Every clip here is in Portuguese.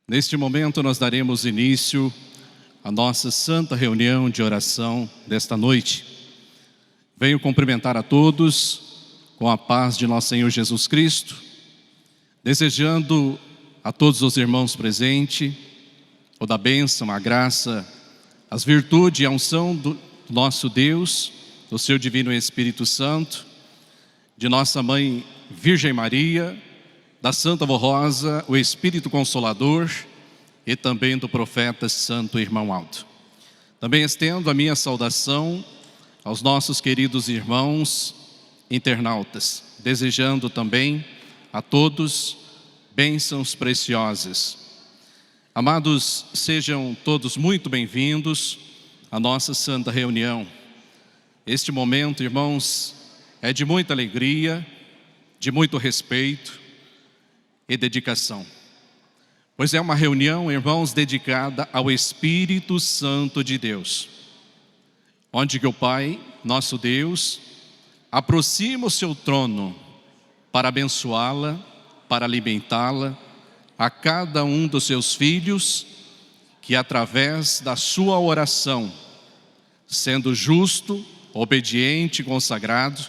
Neste momento nós daremos início à nossa santa reunião de oração desta noite. Venho cumprimentar a todos com a paz de nosso Senhor Jesus Cristo, desejando a todos os irmãos presentes toda a bênção, a graça, as virtudes e a unção do nosso Deus, do seu Divino Espírito Santo, de nossa Mãe Virgem Maria, da Santa Vó Rosa, o Espírito Consolador e também do profeta Santo Irmão Aldo. Também estendo a minha saudação aos nossos queridos irmãos internautas, desejando também a todos bênçãos preciosas. Amados, sejam todos muito bem-vindos à nossa santa reunião. Este momento, irmãos, é de muita alegria, de muito respeito e dedicação, pois é uma reunião, irmãos, dedicada ao Espírito Santo de Deus, onde que o Pai, nosso Deus, aproxima o seu trono para abençoá-la, para alimentá-la, a cada um dos seus filhos, que através da sua oração, sendo justo, obediente, consagrado,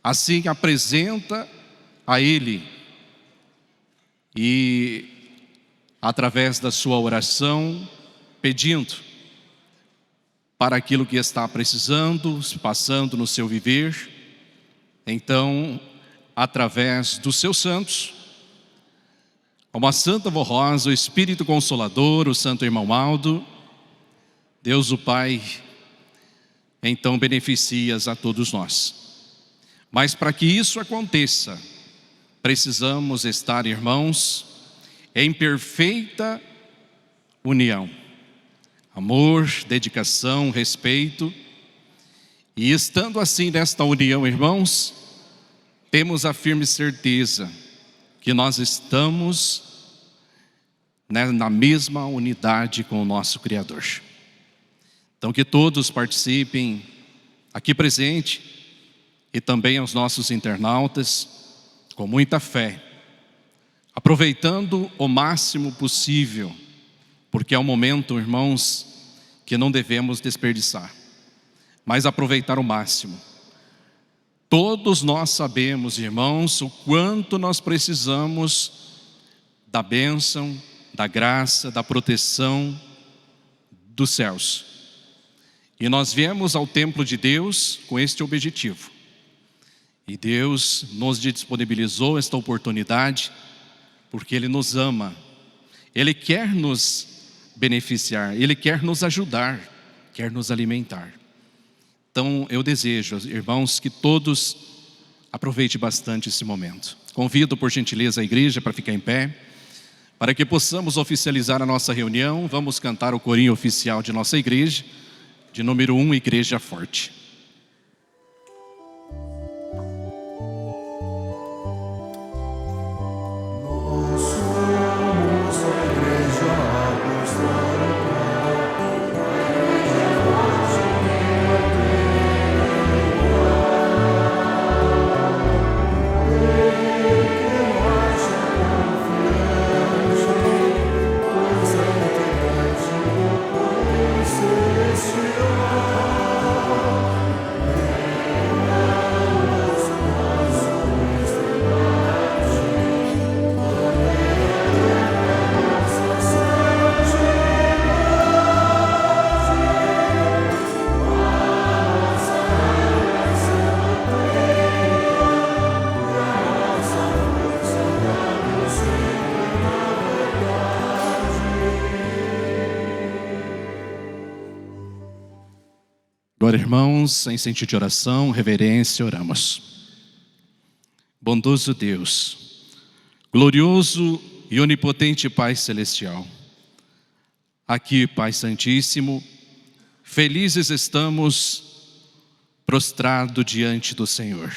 assim apresenta a Ele, e através da sua oração, pedindo para aquilo que está precisando, passando no seu viver. Então, através dos seus santos, como a Santa Vó Rosa, o Espírito Consolador, o Santo Irmão Aldo, Deus o Pai, então beneficia a todos nós. Mas para que isso aconteça, precisamos estar, irmãos, em perfeita união. Amor, dedicação, respeito. E estando assim nesta união, irmãos, temos a firme certeza que nós estamos na mesma unidade com o nosso Criador. Então que todos participem aqui presente e também aos nossos internautas com muita fé, aproveitando o máximo possível, porque é um momento, irmãos, que não devemos desperdiçar, mas aproveitar o máximo. Todos nós sabemos, irmãos, o quanto nós precisamos da bênção, da graça, da proteção dos céus. E nós viemos ao templo de Deus com este objetivo. E Deus nos disponibilizou esta oportunidade porque Ele nos ama. Ele quer nos beneficiar, Ele quer nos ajudar, quer nos alimentar. Então eu desejo, irmãos, que todos aproveitem bastante esse momento. Convido por gentileza a igreja para ficar em pé, para que possamos oficializar a nossa reunião. Vamos cantar o corinho oficial de nossa igreja, de número 1, Igreja Forte. Agora, irmãos, em sentido de oração, reverência, oramos. Bondoso Deus, glorioso e onipotente Pai Celestial, aqui, Pai Santíssimo, felizes estamos prostrados diante do Senhor,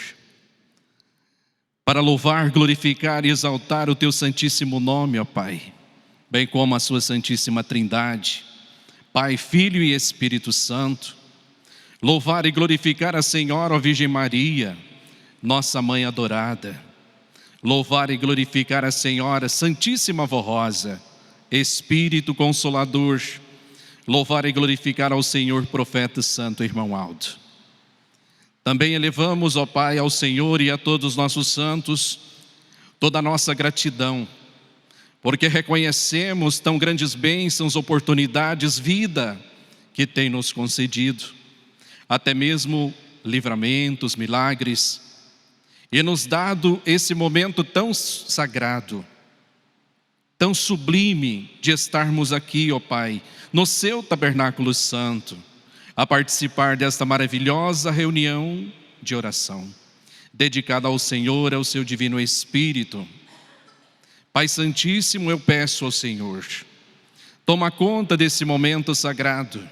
para louvar, glorificar e exaltar o Teu santíssimo nome, ó Pai, bem como a Sua Santíssima Trindade, Pai, Filho e Espírito Santo. Louvar e glorificar a Senhora, ó Virgem Maria, nossa Mãe adorada. Louvar e glorificar a Senhora, Santíssima Avó Rosa, Espírito Consolador. Louvar e glorificar ao Senhor, Profeta Santo Irmão Aldo. Também elevamos, ó Pai, ao Senhor e a todos os nossos santos, toda a nossa gratidão, porque reconhecemos tão grandes bênçãos, oportunidades, vida que tem nos concedido, até mesmo livramentos, milagres, e nos dado esse momento tão sagrado, tão sublime de estarmos aqui, ó Pai, no seu tabernáculo santo, a participar desta maravilhosa reunião de oração, dedicada ao Senhor, ao seu Divino Espírito. Pai Santíssimo, eu peço ao Senhor, toma conta desse momento sagrado,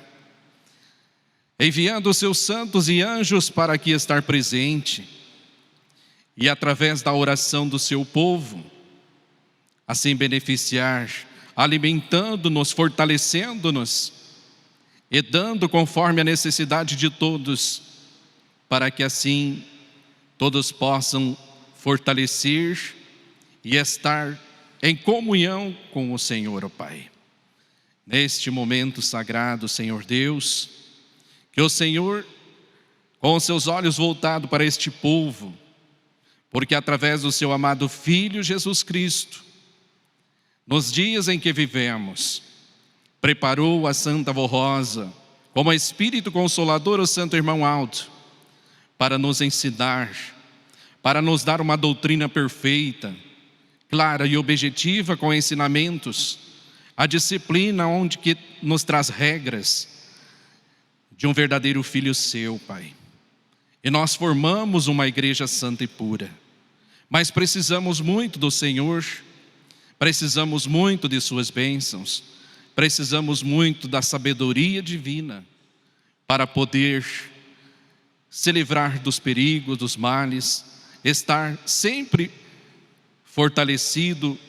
enviando os seus santos e anjos para aqui estar presente, e através da oração do seu povo, assim beneficiar, alimentando-nos, fortalecendo-nos, e dando conforme a necessidade de todos, para que assim todos possam fortalecer e estar em comunhão com o Senhor, ó Pai. Neste momento sagrado, Senhor Deus, que o Senhor, com os seus olhos voltados para este povo, porque através do seu amado Filho Jesus Cristo, nos dias em que vivemos, preparou a Santa Avó Rosa, como Espírito Consolador, o Santo Irmão Aldo, para nos ensinar, para nos dar uma doutrina perfeita, clara e objetiva, com ensinamentos, a disciplina onde que nos traz regras de um verdadeiro filho seu, Pai. E nós formamos uma igreja santa e pura, mas precisamos muito do Senhor, precisamos muito de suas bênçãos, precisamos muito da sabedoria divina para poder se livrar dos perigos, dos males, estar sempre fortalecido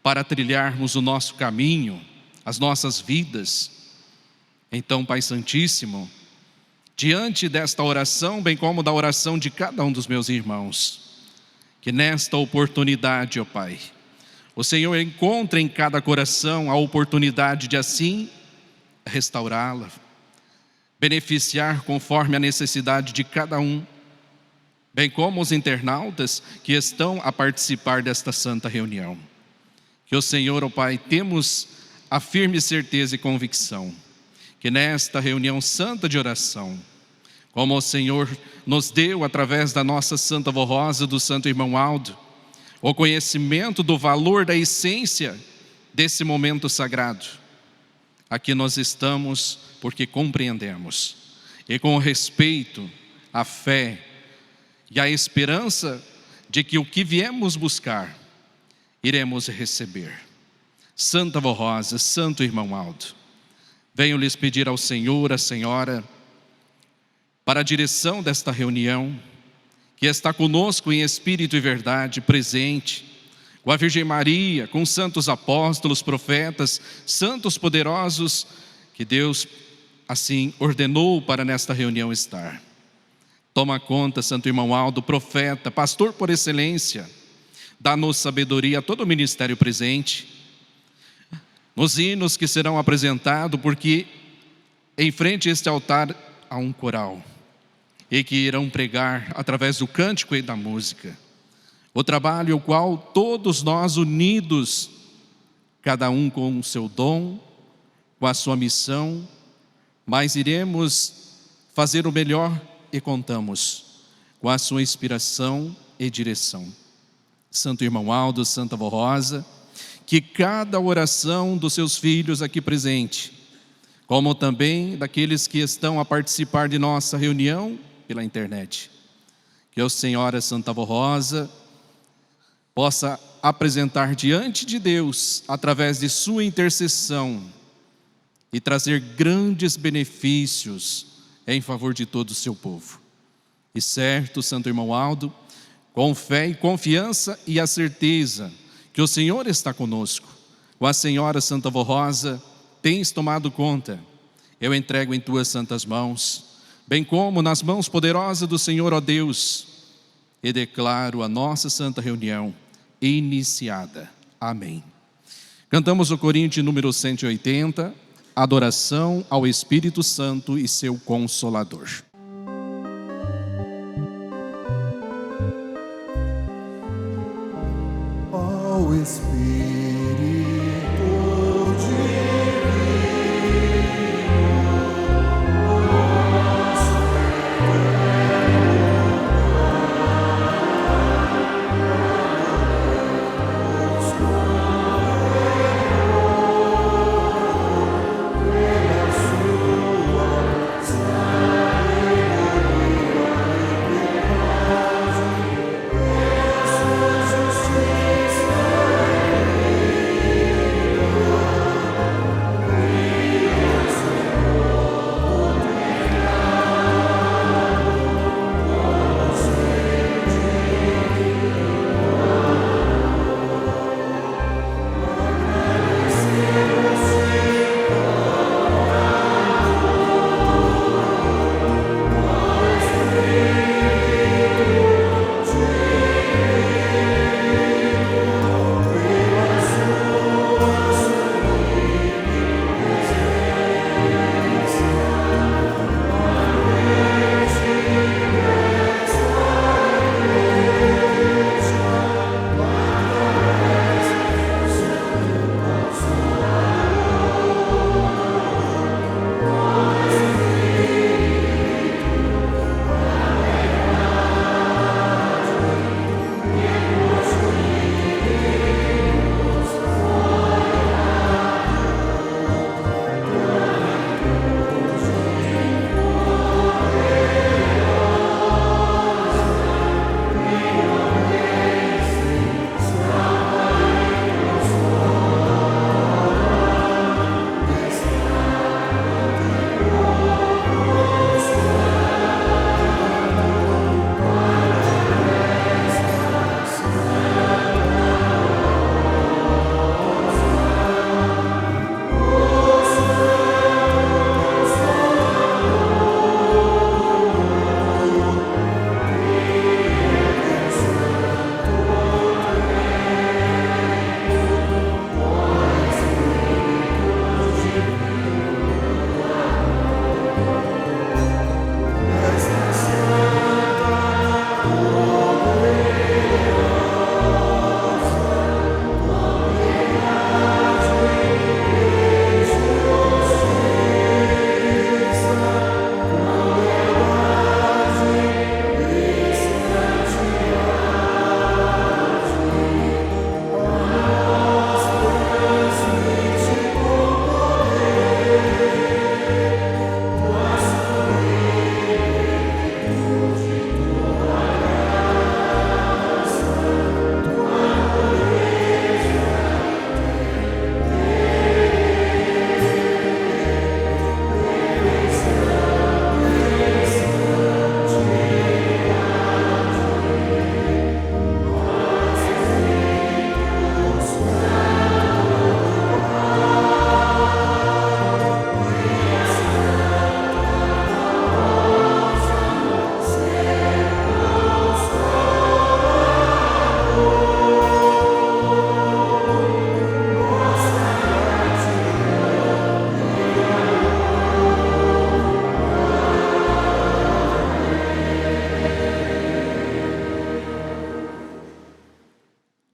para trilharmos o nosso caminho, as nossas vidas. Então, Pai Santíssimo, diante desta oração, bem como da oração de cada um dos meus irmãos, que nesta oportunidade, ó Pai, o Senhor encontre em cada coração a oportunidade de assim restaurá-la, beneficiar conforme a necessidade de cada um, bem como os internautas que estão a participar desta santa reunião. Que o Senhor, ó Pai, temos a firme certeza e convicção que nesta reunião santa de oração, como o Senhor nos deu através da nossa Santa Avó Rosa, do Santo Irmão Aldo, o conhecimento do valor da essência desse momento sagrado. Aqui nós estamos porque compreendemos, e com respeito, a fé e a esperança de que o que viemos buscar, iremos receber. Santa Avó Rosa, Santo Irmão Aldo, venho lhes pedir ao Senhor, à Senhora, para a direção desta reunião, que está conosco em espírito e verdade, presente, com a Virgem Maria, com os santos apóstolos, profetas, santos poderosos, que Deus assim ordenou para nesta reunião estar. Toma conta, Santo Irmão Aldo, profeta, pastor por excelência, dá-nos sabedoria a todo o ministério presente, nos hinos que serão apresentados, porque em frente a este altar há um coral, e que irão pregar através do cântico e da música, o trabalho ao qual todos nós unidos, cada um com o seu dom, com a sua missão, mas iremos fazer o melhor e contamos com a sua inspiração e direção. Santo Irmão Aldo, Santa Avó Rosa, que cada oração dos seus filhos aqui presente, como também daqueles que estão a participar de nossa reunião pela internet, que a Senhora Santa Avó Rosa possa apresentar diante de Deus, através de sua intercessão, e trazer grandes benefícios em favor de todo o seu povo. E certo, Santo Irmão Aldo, com fé e confiança e a certeza que o Senhor está conosco, com a Senhora Santa Avó Rosa, tens tomado conta eu entrego em tuas santas mãos, bem como nas mãos poderosas do Senhor, ó Deus, e declaro a nossa santa reunião iniciada. Amém. Cantamos o corinho de número 180, Adoração ao Espírito Santo e seu Consolador. Ó Espírito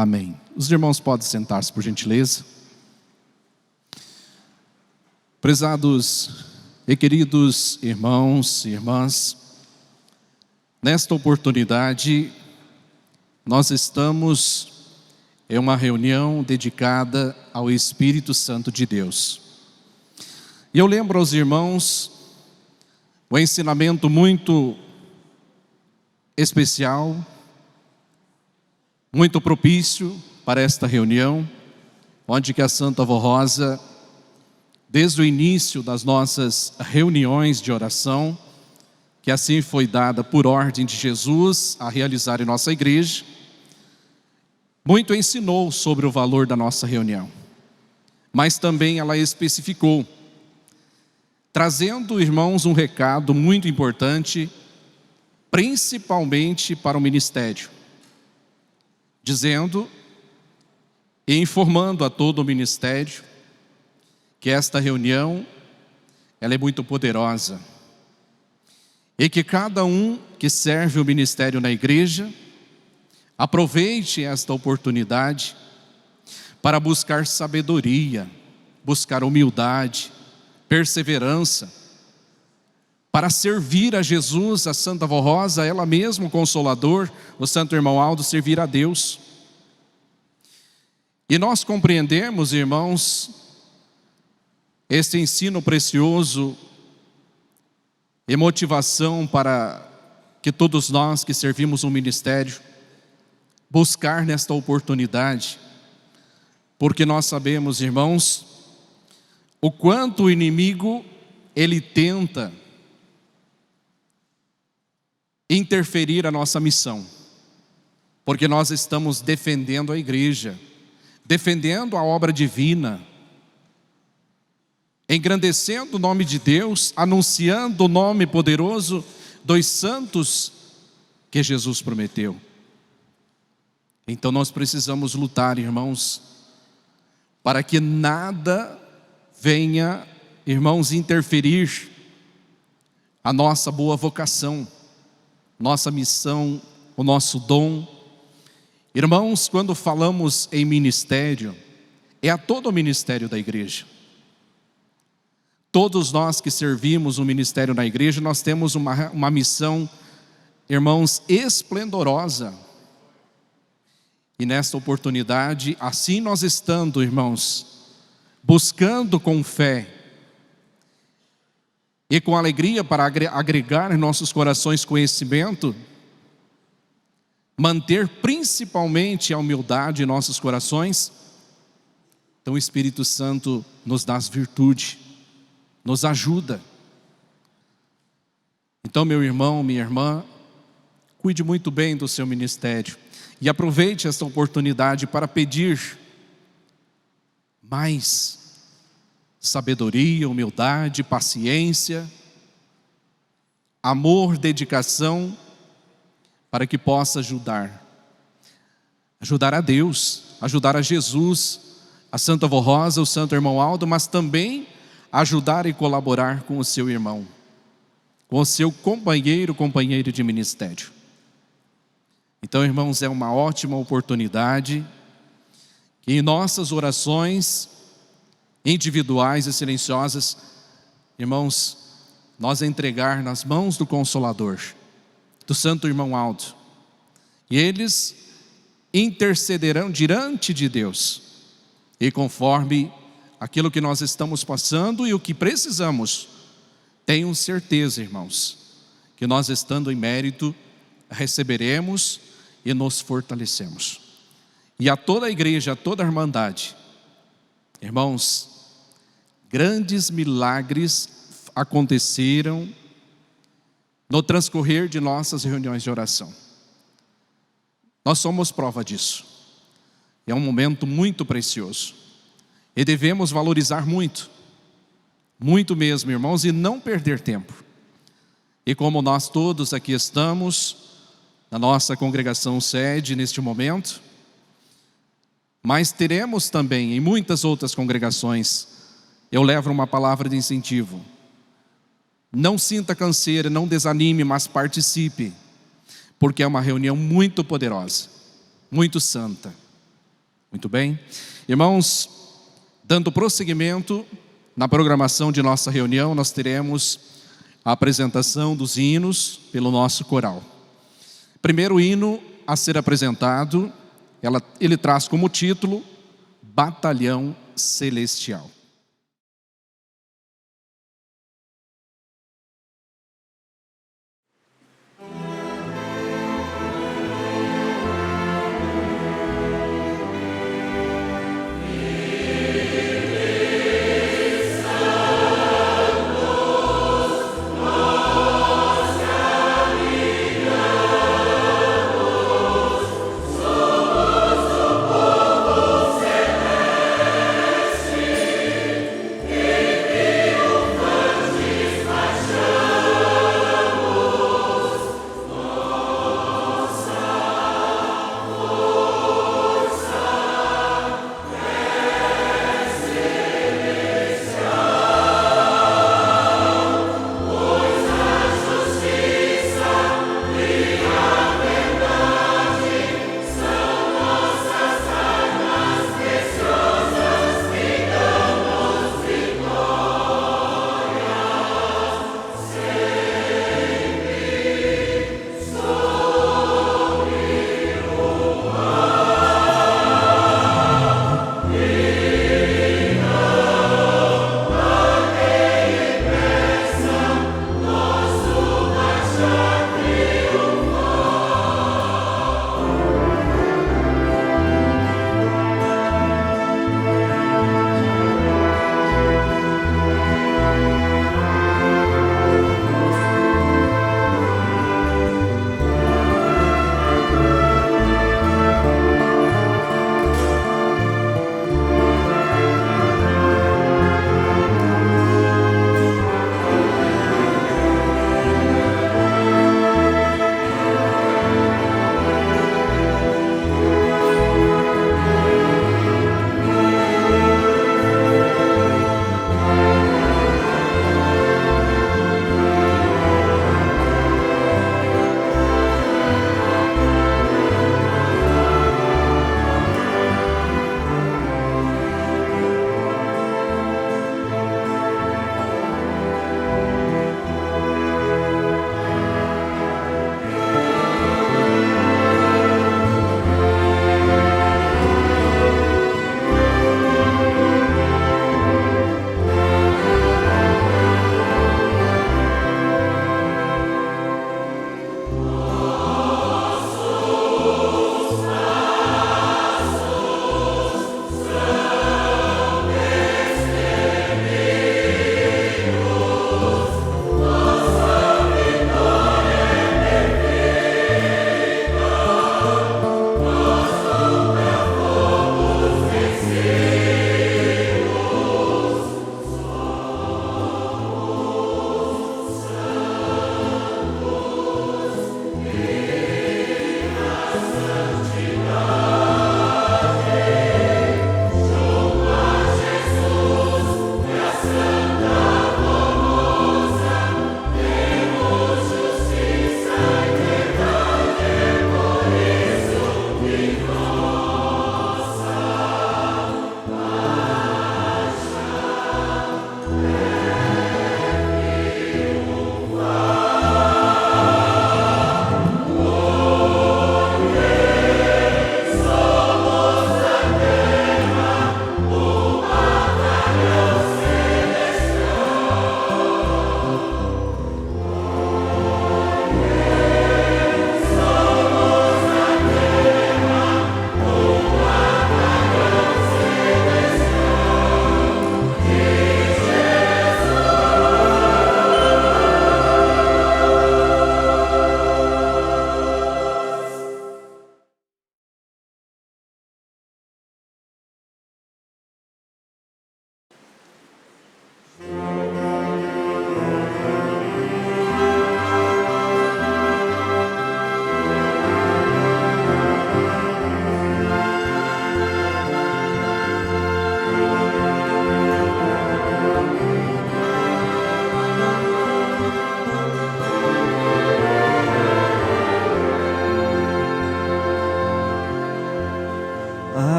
Amém. Os irmãos podem sentar-se, por gentileza. Prezados e queridos irmãos e irmãs, nesta oportunidade, nós estamos em uma reunião dedicada ao Espírito Santo de Deus. E eu lembro aos irmãos um ensinamento muito especial, muito propício para esta reunião, onde que a Santa Vó Rosa, desde o início das nossas reuniões de oração, que assim foi dada por ordem de Jesus a realizar em nossa igreja, muito ensinou sobre o valor da nossa reunião, mas também ela especificou: trazendo, irmãos, um recado muito importante, principalmente para o ministério, dizendo e informando a todo o ministério que esta reunião, ela é muito poderosa, e que cada um que serve o ministério na igreja, aproveite esta oportunidade para buscar sabedoria, buscar humildade, perseverança, para servir a Jesus, a Santa Vó Rosa, ela mesma, o Consolador, o Santo Irmão Aldo, servir a Deus. E nós compreendemos, irmãos, este ensino precioso e motivação para que todos nós que servimos um ministério, buscar nesta oportunidade, porque nós sabemos, irmãos, o quanto o inimigo, ele tenta interferir a nossa missão, porque nós estamos defendendo a igreja, defendendo a obra divina, engrandecendo o nome de Deus, anunciando o nome poderoso dos santos que Jesus prometeu. Então nós precisamos lutar, irmãos, para que nada venha, irmãos, interferir a nossa boa vocação, nossa missão, o nosso dom. Irmãos, quando falamos em ministério, é a todo o ministério da igreja. Todos nós que servimos o ministério na igreja, nós temos uma missão, irmãos, esplendorosa. E nesta oportunidade, assim nós estando, irmãos, buscando com fé e com alegria para agregar em nossos corações conhecimento, manter principalmente a humildade em nossos corações, então o Espírito Santo nos dá as virtudes, nos ajuda. Então, meu irmão, minha irmã, cuide muito bem do seu ministério e aproveite esta oportunidade para pedir mais sabedoria, humildade, paciência, amor, dedicação, para que possa ajudar a Deus, ajudar a Jesus, a Santa Vó Rosa, o Santo Irmão Aldo, mas também ajudar e colaborar com o seu irmão, com o seu companheiro de ministério. Então, irmãos, é uma ótima oportunidade que em nossas orações individuais e silenciosas, irmãos, nós entregar nas mãos do Consolador, do Santo Irmão Aldo, e eles intercederão diante de Deus, e conforme aquilo que nós estamos passando e o que precisamos, tenham certeza, irmãos, que nós estando em mérito, receberemos e nos fortalecemos. E a toda a igreja, a toda a irmandade, irmãos, grandes milagres aconteceram no transcorrer de nossas reuniões de oração. Nós somos prova disso. É um momento muito precioso e devemos valorizar muito, muito mesmo, irmãos, e não perder tempo. E como nós todos aqui estamos na nossa congregação sede neste momento, mas teremos também em muitas outras congregações, eu levo uma palavra de incentivo. Não sinta canseira, não desanime, mas participe, porque é uma reunião muito poderosa, muito santa. Muito bem? Irmãos, dando prosseguimento na programação de nossa reunião, nós teremos a apresentação dos hinos pelo nosso coral. Primeiro hino a ser apresentado, ele traz como título Batalhão Celestial.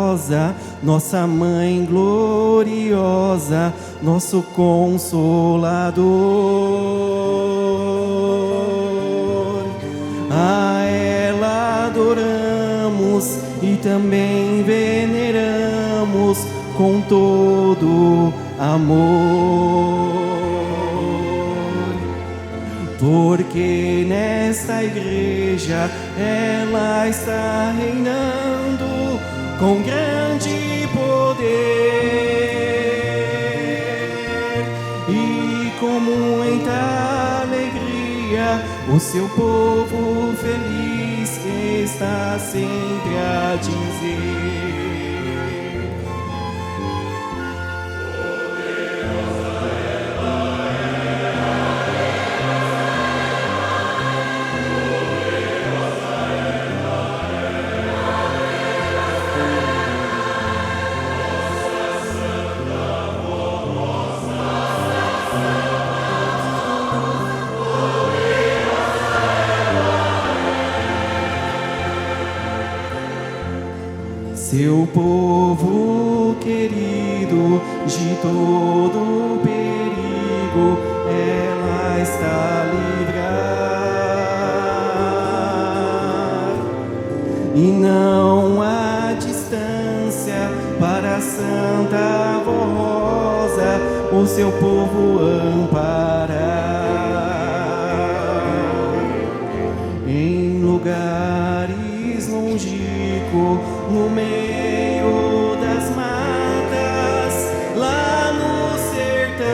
poderosa, nossa Mãe gloriosa, nosso Consolador. A ela adoramos e também veneramos com todo amor. Porque nesta igreja ela está reinando com grande poder, e com muita alegria o seu povo feliz está sempre a dizer: seu povo querido, de todo perigo ela está a livrar, e não há distância para a Santa Rosa o seu povo amparar. Em lugares longínquos, no meio das matas, lá no sertão,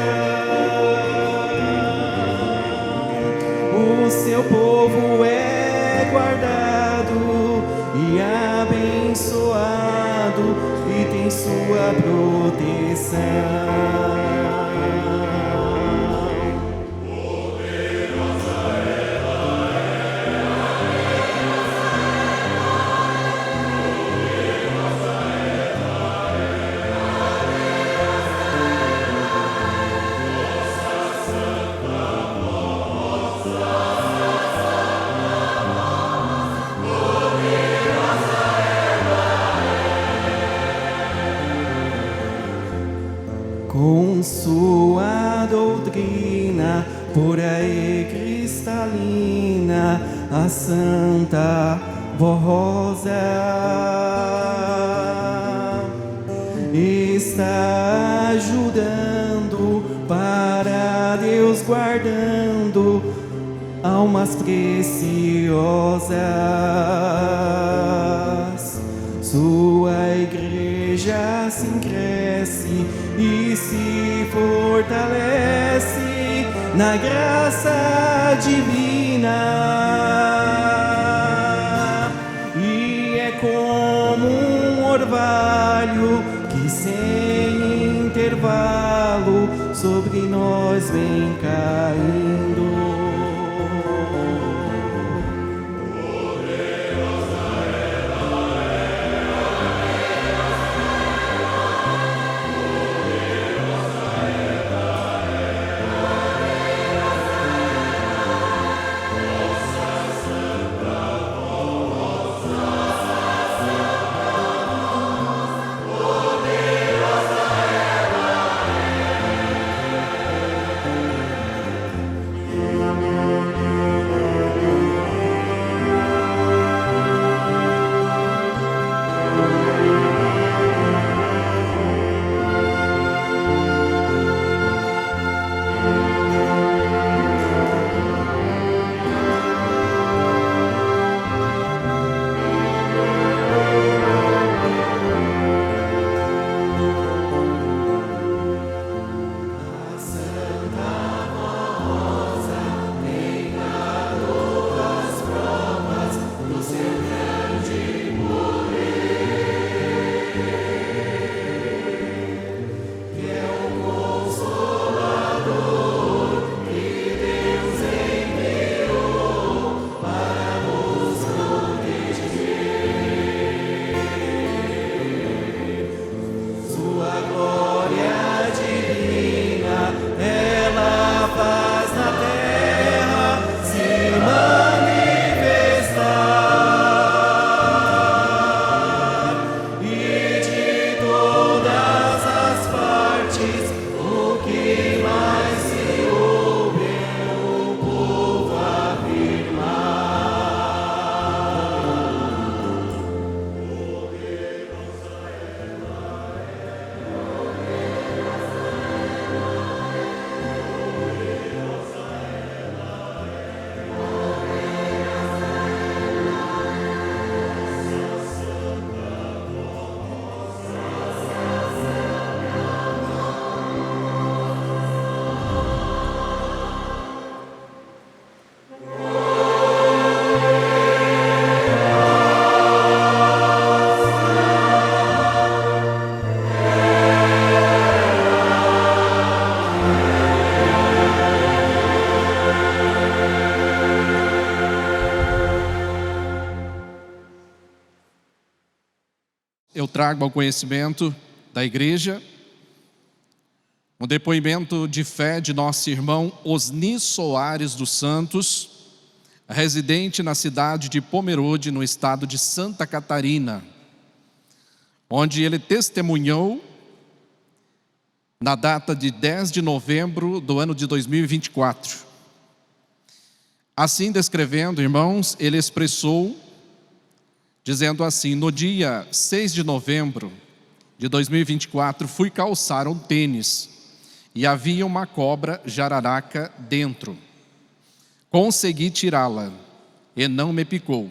o seu povo é guardado e abençoado e tem sua proteção. Com sua doutrina pura e cristalina, a Santa Rosa está ajudando para Deus, guardando almas preciosas. Sua igreja se cresce e se fortalece na graça divina, e é como um orvalho que sem intervalo sobre nós vem caindo. trago ao conhecimento da igreja um depoimento de fé de nosso irmão Osni Soares dos Santos, residente na cidade de Pomerode, no estado de Santa Catarina, onde ele testemunhou na data de 10 de novembro do ano de 2024. Assim descrevendo, irmãos, ele expressou, dizendo assim: no dia 6 de novembro de 2024, fui calçar um tênis e havia uma cobra jararaca dentro. Consegui tirá-la e não me picou.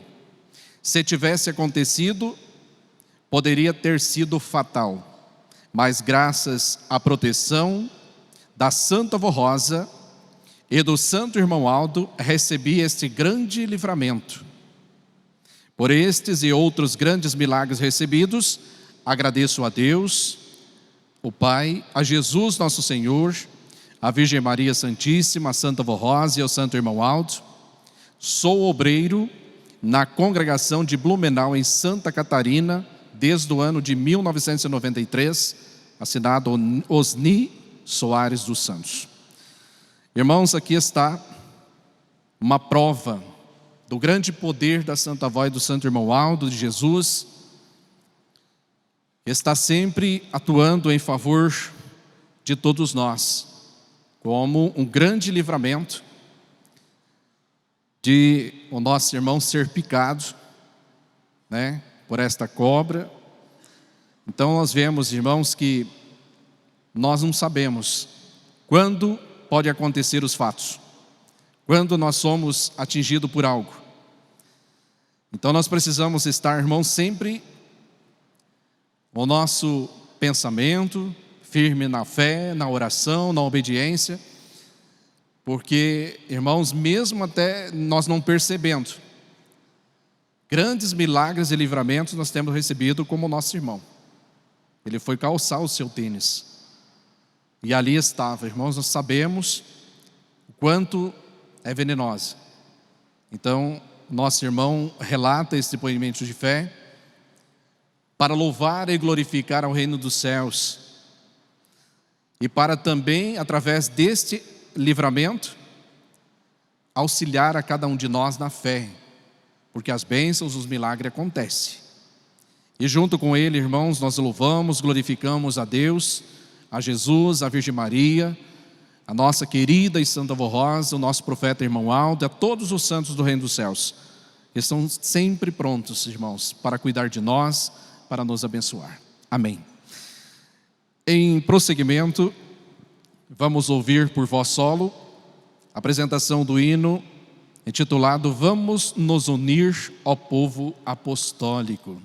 Se tivesse acontecido, poderia ter sido fatal, mas graças à proteção da Santa Vó Rosa e do Santo Irmão Aldo, recebi este grande livramento. Por estes e outros grandes milagres recebidos, agradeço a Deus, o Pai, a Jesus nosso Senhor, a Virgem Maria Santíssima, a Santa Vó Rosa e ao Santo Irmão Aldo. Sou obreiro na congregação de Blumenau, em Santa Catarina, desde o ano de 1993, assinado Osni Soares dos Santos. Irmãos, aqui está uma prova do grande poder da Santa Vó e do Santo Irmão Aldo, de Jesus, que está sempre atuando em favor de todos nós, como um grande livramento de o nosso irmão ser picado, por esta cobra. Então nós vemos, irmãos, que nós não sabemos quando pode acontecer os fatos, quando nós somos atingidos por algo. Então nós precisamos estar, irmãos, sempre o nosso pensamento firme na fé, na oração, na obediência, porque, irmãos, mesmo até nós não percebendo, grandes milagres e livramentos nós temos recebido como o nosso irmão. Ele foi calçar o seu tênis e ali estava, irmãos, nós sabemos o quanto é venenosa. Então, nosso irmão relata esse depoimento de fé para louvar e glorificar ao reino dos céus e para também, através deste livramento, auxiliar a cada um de nós na fé, porque as bênçãos, os milagres acontecem. E junto com ele, irmãos, nós louvamos, glorificamos a Deus, a Jesus, a Virgem Maria, a nossa querida e Santa Vó Rosa, o nosso profeta Irmão Aldo, a todos os santos do reino dos céus. Eles estão sempre prontos, irmãos, para cuidar de nós, para nos abençoar. Amém. Em prosseguimento, vamos ouvir por voz solo a apresentação do hino intitulado Vamos nos unir ao povo apostólico.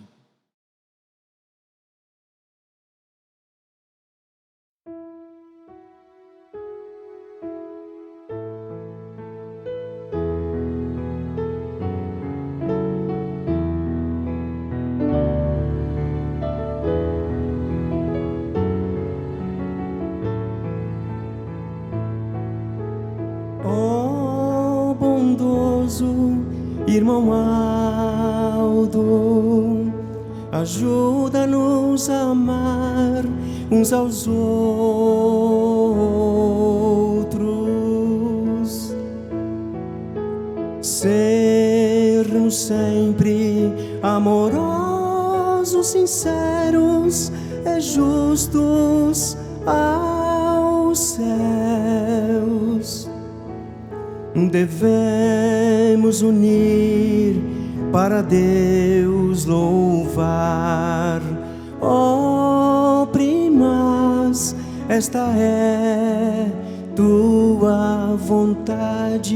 Irmão Aldo, ajuda-nos a amar uns aos outros, ser-nos sempre amorosos, sinceros e justos aos céus. Devemos unir para Deus louvar. Ó primas, esta é tua vontade,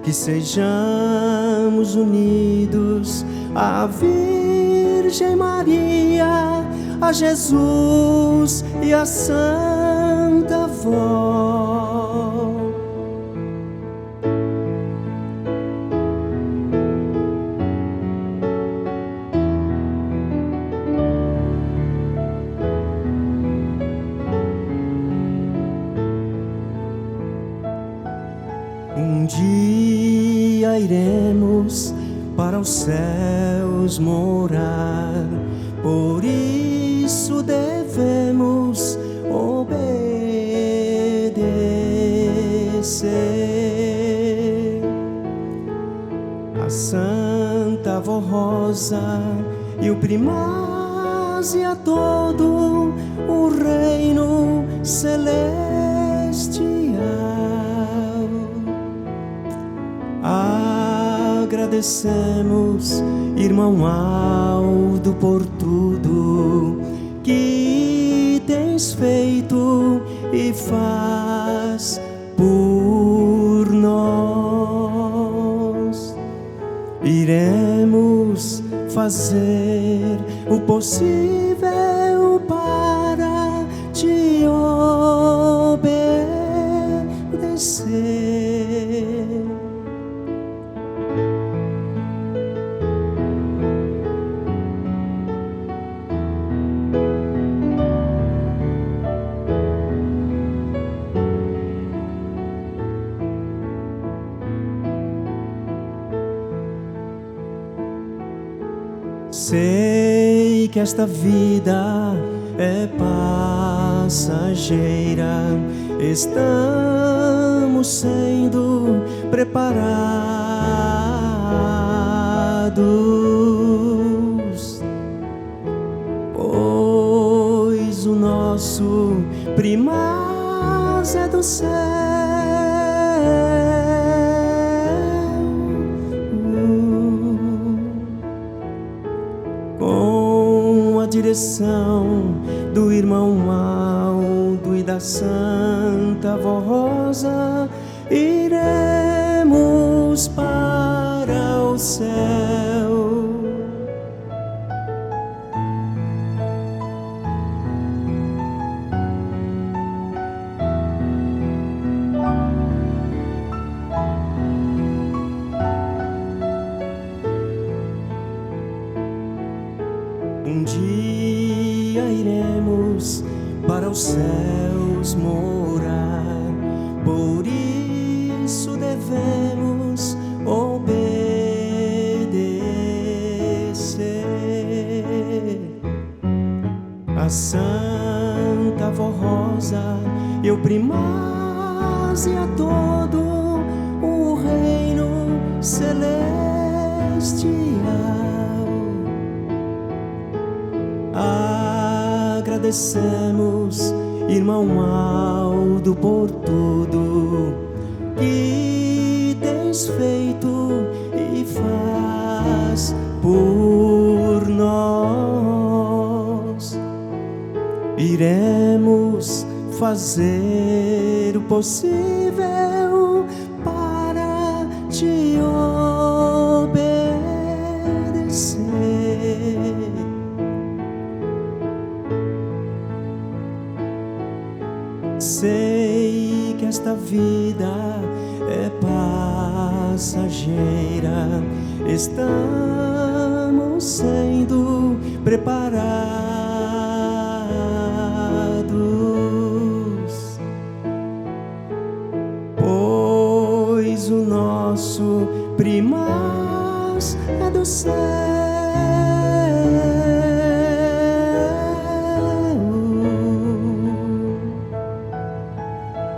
que sejamos unidos à Virgem Maria, a Jesus e a Santa Vó. Um dia iremos para os céus morar. Por isso devemos obedecer a Santa Avó Rosa e o primaz e a todo o reino celestial. Agradecemos, irmão Aldo, por tudo que tens feito e faz por nós. Iremos fazer o possível para te obedecer. Sei que esta vida é passageira, estamos sendo preparados, pois o nosso primaz é do céu. Com a direção do irmão Aldo e da Santa Avó Rosa, iremos para o céu. Um dia iremos para os céus morar, por isso devemos obedecer a Santa Avó Rosa e o primaz e a todo o reino celestial. Agradecemos, irmão Aldo, por tudo que tens feito e faz por nós. Iremos fazer o possível para te obedecer. Sei que esta vida é passageira, estamos sendo preparados, pois o nosso primaz é do céu.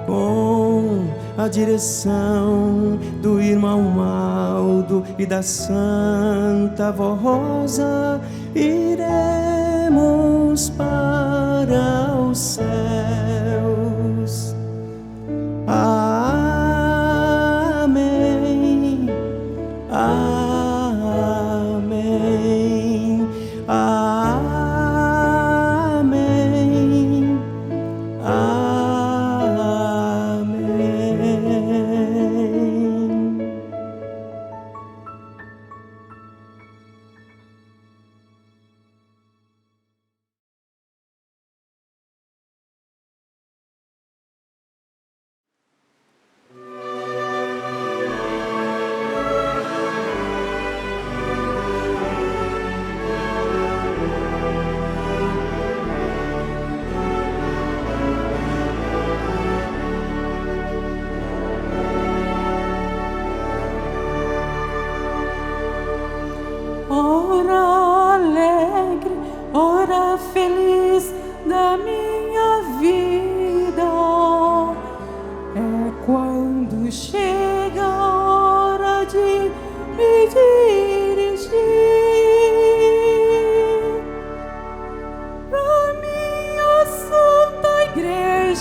Com a direção do irmão Aldo e da Santa Avó Rosa, iremos para os céus. Amém. Amém. Amém.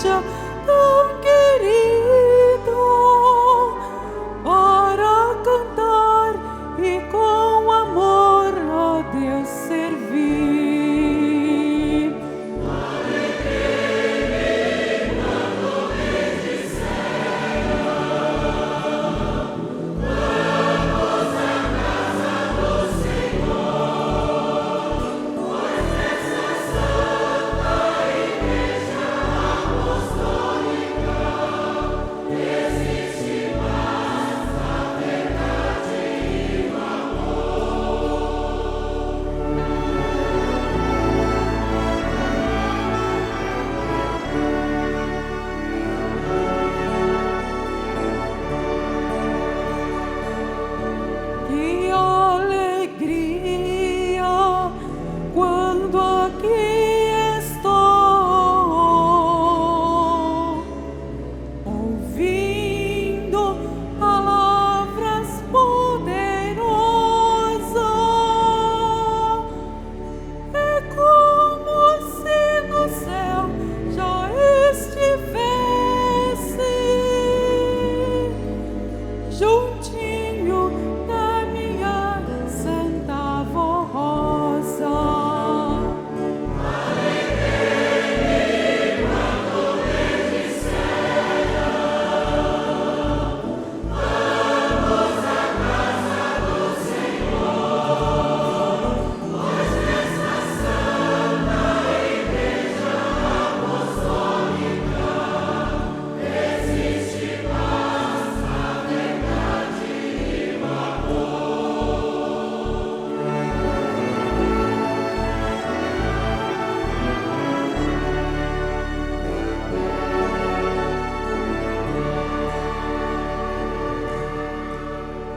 igreja tão querido para cantar e com amor a Deus servir. Que alegria quando aqui estou, ouvindo palavras poderosas. É como se no céu já estivesse juntinho da minha Santa Rosa.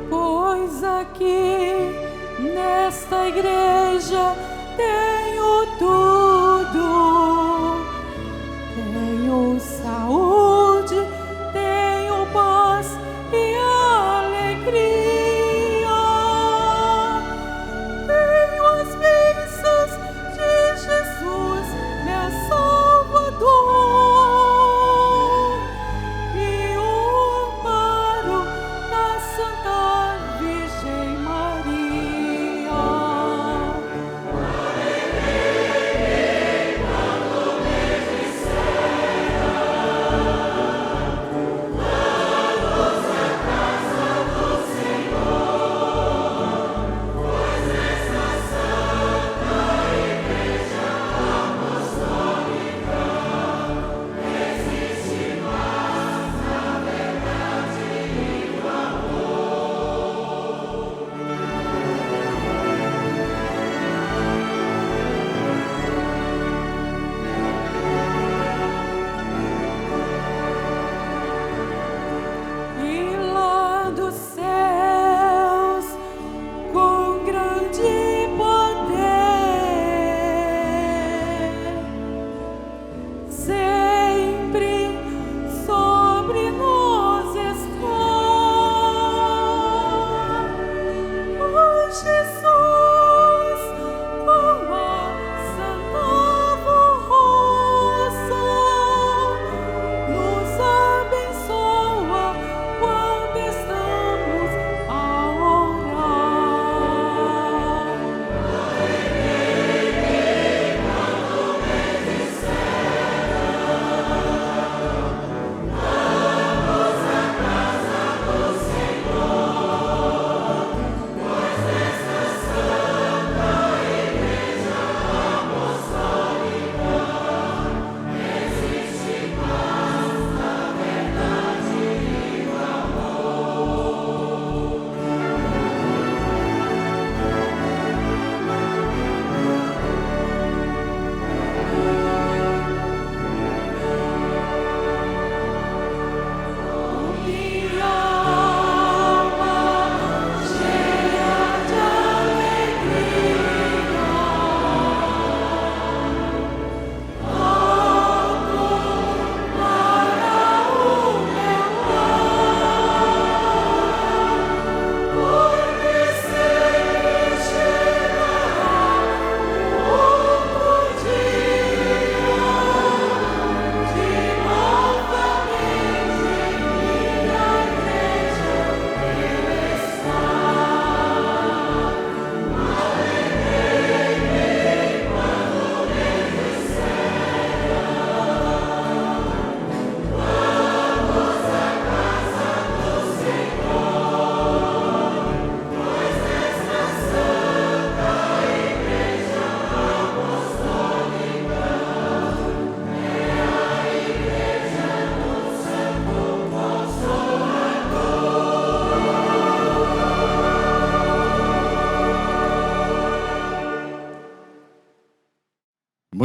Pois aqui nesta igreja tenho tudo, tenho saúde, tenho paz e alegria, tenho as bênçãos de Jesus, meu Salvador, e o amparo da Santa Virgem Maria.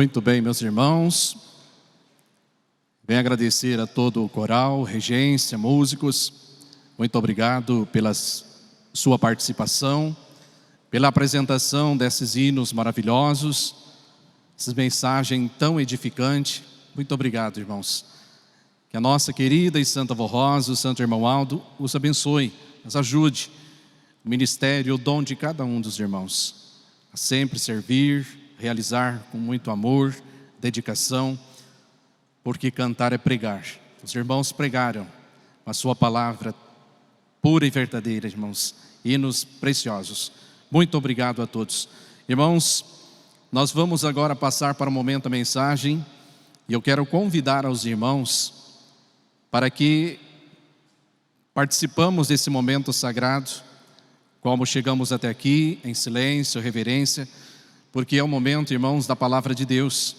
Muito bem, meus irmãos. Venho agradecer a todo o coral, regência, músicos. Muito obrigado pela sua participação, pela apresentação desses hinos maravilhosos, essa mensagem tão edificante. Muito obrigado, irmãos. Que a nossa querida e santa Vó Rosa, o santo irmão Aldo, os abençoe, nos ajude. O ministério, o dom de cada um dos irmãos, a sempre servir, realizar com muito amor, dedicação, porque cantar é pregar. Os irmãos pregaram a sua palavra pura e verdadeira, irmãos, hinos preciosos. Muito obrigado a todos. Irmãos, nós vamos agora passar para o momento da mensagem, e eu quero convidar aos irmãos para que participamos desse momento sagrado, como chegamos até aqui, em silêncio, reverência, porque é o momento, irmãos, da palavra de Deus,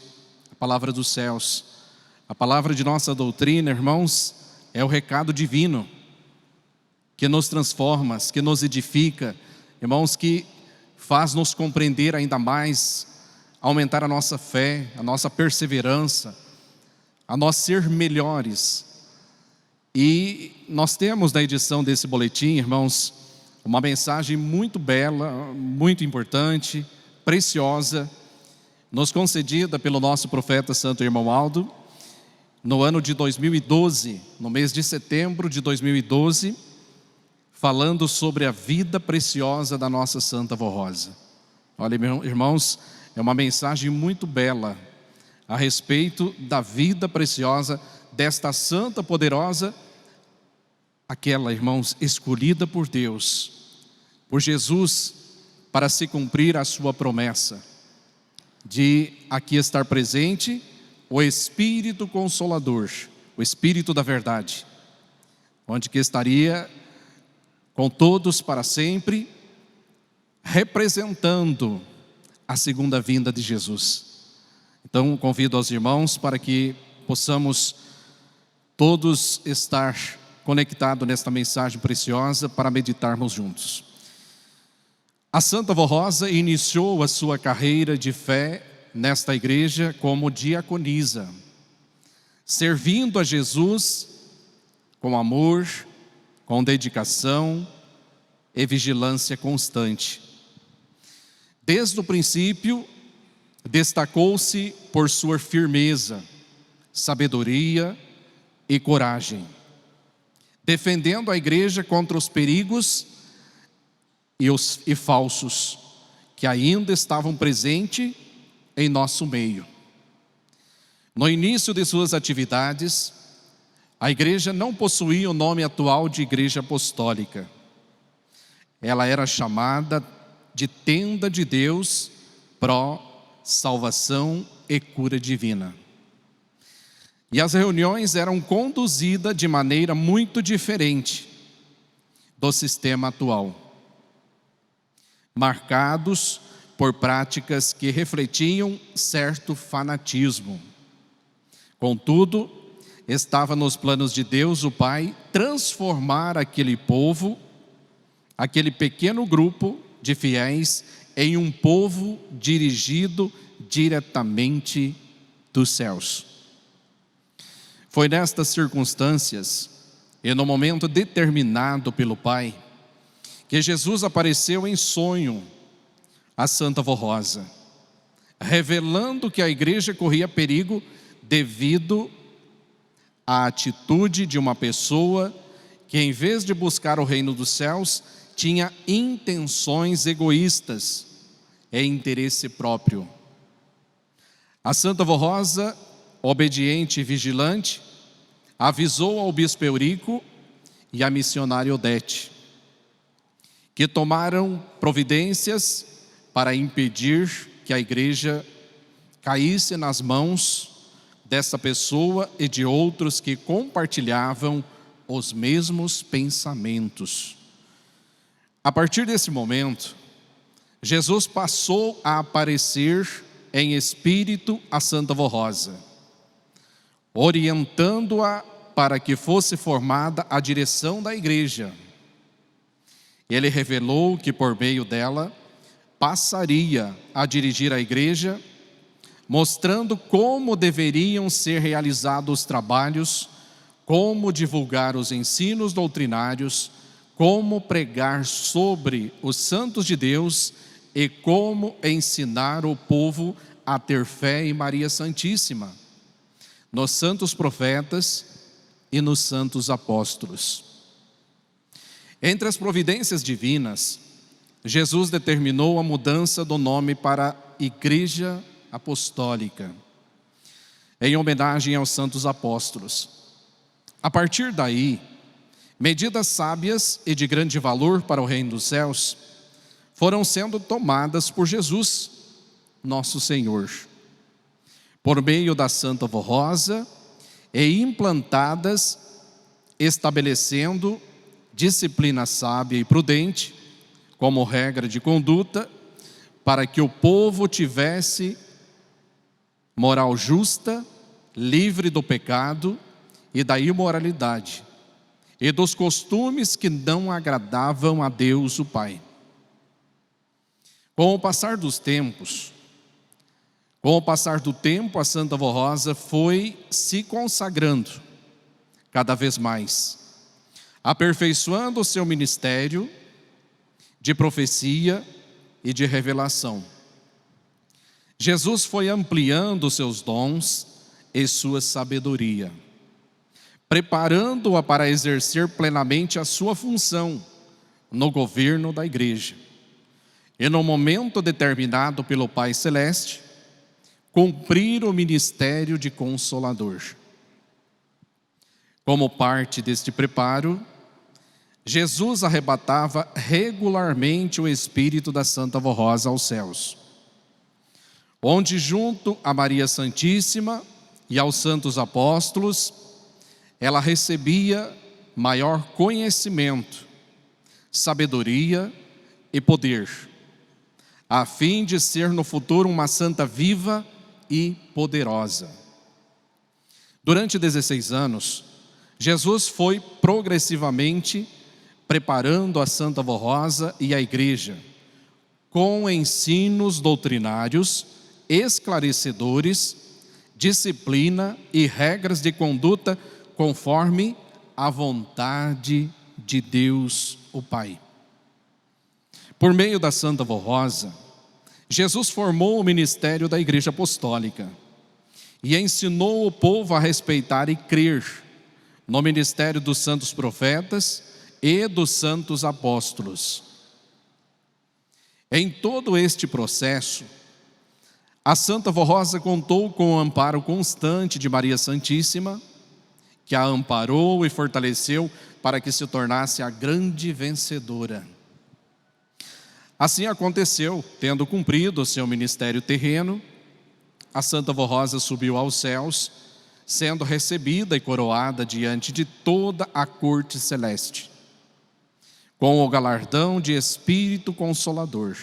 a palavra dos céus. A palavra de nossa doutrina, irmãos, é o recado divino, que nos transforma, que nos edifica, irmãos, que faz nos compreender ainda mais, aumentar a nossa fé, a nossa perseverança, a nós ser melhores. E nós temos na edição desse boletim, irmãos, uma mensagem muito bela, muito importante, preciosa, nos concedida pelo nosso profeta santo irmão Aldo, no ano de 2012, no mês de setembro de 2012, falando sobre a vida preciosa da nossa Santa Vó Rosa. Olha, irmãos, é uma mensagem muito bela a respeito da vida preciosa desta santa poderosa, aquela, irmãos, escolhida por Deus, por Jesus, para se cumprir a sua promessa de aqui estar presente o Espírito Consolador, o Espírito da verdade, onde que estaria com todos para sempre, representando a segunda vinda de Jesus. Então convido aos irmãos para que possamos todos estar conectados nesta mensagem preciosa para meditarmos juntos. A Santa Vó Rosa iniciou a sua carreira de fé nesta igreja como diaconisa, servindo a Jesus com amor, com dedicação e vigilância constante. Desde o princípio, destacou-se por sua firmeza, sabedoria e coragem, defendendo a igreja contra os perigos e falsos que ainda estavam presentes em nosso meio. No início de suas atividades, a igreja não possuía o nome atual de Igreja Apostólica. Ela era chamada de Tenda de Deus Pró Salvação e Cura Divina. E as reuniões eram conduzidas de maneira muito diferente do sistema atual, marcados por práticas que refletiam certo fanatismo. Contudo, estava nos planos de Deus, o Pai, transformar aquele povo, aquele pequeno grupo de fiéis, em um povo dirigido diretamente dos céus. Foi nestas circunstâncias, e no momento determinado pelo Pai, que Jesus apareceu em sonho a Santa Vó Rosa, revelando que a igreja corria perigo devido à atitude de uma pessoa que, em vez de buscar o reino dos céus, tinha intenções egoístas e interesse próprio. A Santa Vó Rosa, obediente e vigilante, avisou ao bispo Eurico e à missionária Odete, que tomaram providências para impedir que a igreja caísse nas mãos dessa pessoa e de outros que compartilhavam os mesmos pensamentos. A partir desse momento, Jesus passou a aparecer em espírito a Santa Vó Rosa, orientando-a para que fosse formada a direção da igreja. Ele revelou que por meio dela passaria a dirigir a igreja, mostrando como deveriam ser realizados os trabalhos, como divulgar os ensinos doutrinários, como pregar sobre os santos de Deus e como ensinar o povo a ter fé em Maria Santíssima, nos santos profetas e nos santos apóstolos. Entre as providências divinas, Jesus determinou a mudança do nome para Igreja Apostólica, em homenagem aos santos apóstolos. A partir daí, medidas sábias e de grande valor para o reino dos céus foram sendo tomadas por Jesus, nosso Senhor, por meio da Santa Vó Rosa, e implantadas, estabelecendo disciplina sábia e prudente como regra de conduta, para que o povo tivesse moral justa, livre do pecado e da imoralidade, e dos costumes que não agradavam a Deus o Pai. Com o passar do tempo, a Santa Vó Rosa foi se consagrando cada vez mais, aperfeiçoando o seu ministério de profecia e de revelação. Jesus foi ampliando seus dons e sua sabedoria, preparando-a para exercer plenamente a sua função no governo da igreja. E no momento determinado pelo Pai Celeste, cumprir o ministério de Consolador. Como parte deste preparo, Jesus arrebatava regularmente o Espírito da Santa Vó Rosa aos céus, onde junto a Maria Santíssima e aos santos apóstolos, ela recebia maior conhecimento, sabedoria e poder, a fim de ser no futuro uma santa viva e poderosa. Durante 16 anos, Jesus foi progressivamente preparando a Santa Vó Rosa e a igreja com ensinos doutrinários esclarecedores, disciplina e regras de conduta conforme a vontade de Deus o Pai. Por meio da Santa Vó Rosa, Jesus formou o ministério da Igreja Apostólica e ensinou o povo a respeitar e crer no ministério dos santos profetas e dos santos apóstolos. Em todo este processo, a Santa Vó Rosa contou com o amparo constante de Maria Santíssima, que a amparou e fortaleceu para que se tornasse a grande vencedora. Assim aconteceu, tendo cumprido o seu ministério terreno, a Santa Vó Rosa subiu aos céus, sendo recebida e coroada diante de toda a corte celeste, com o galardão de Espírito Consolador.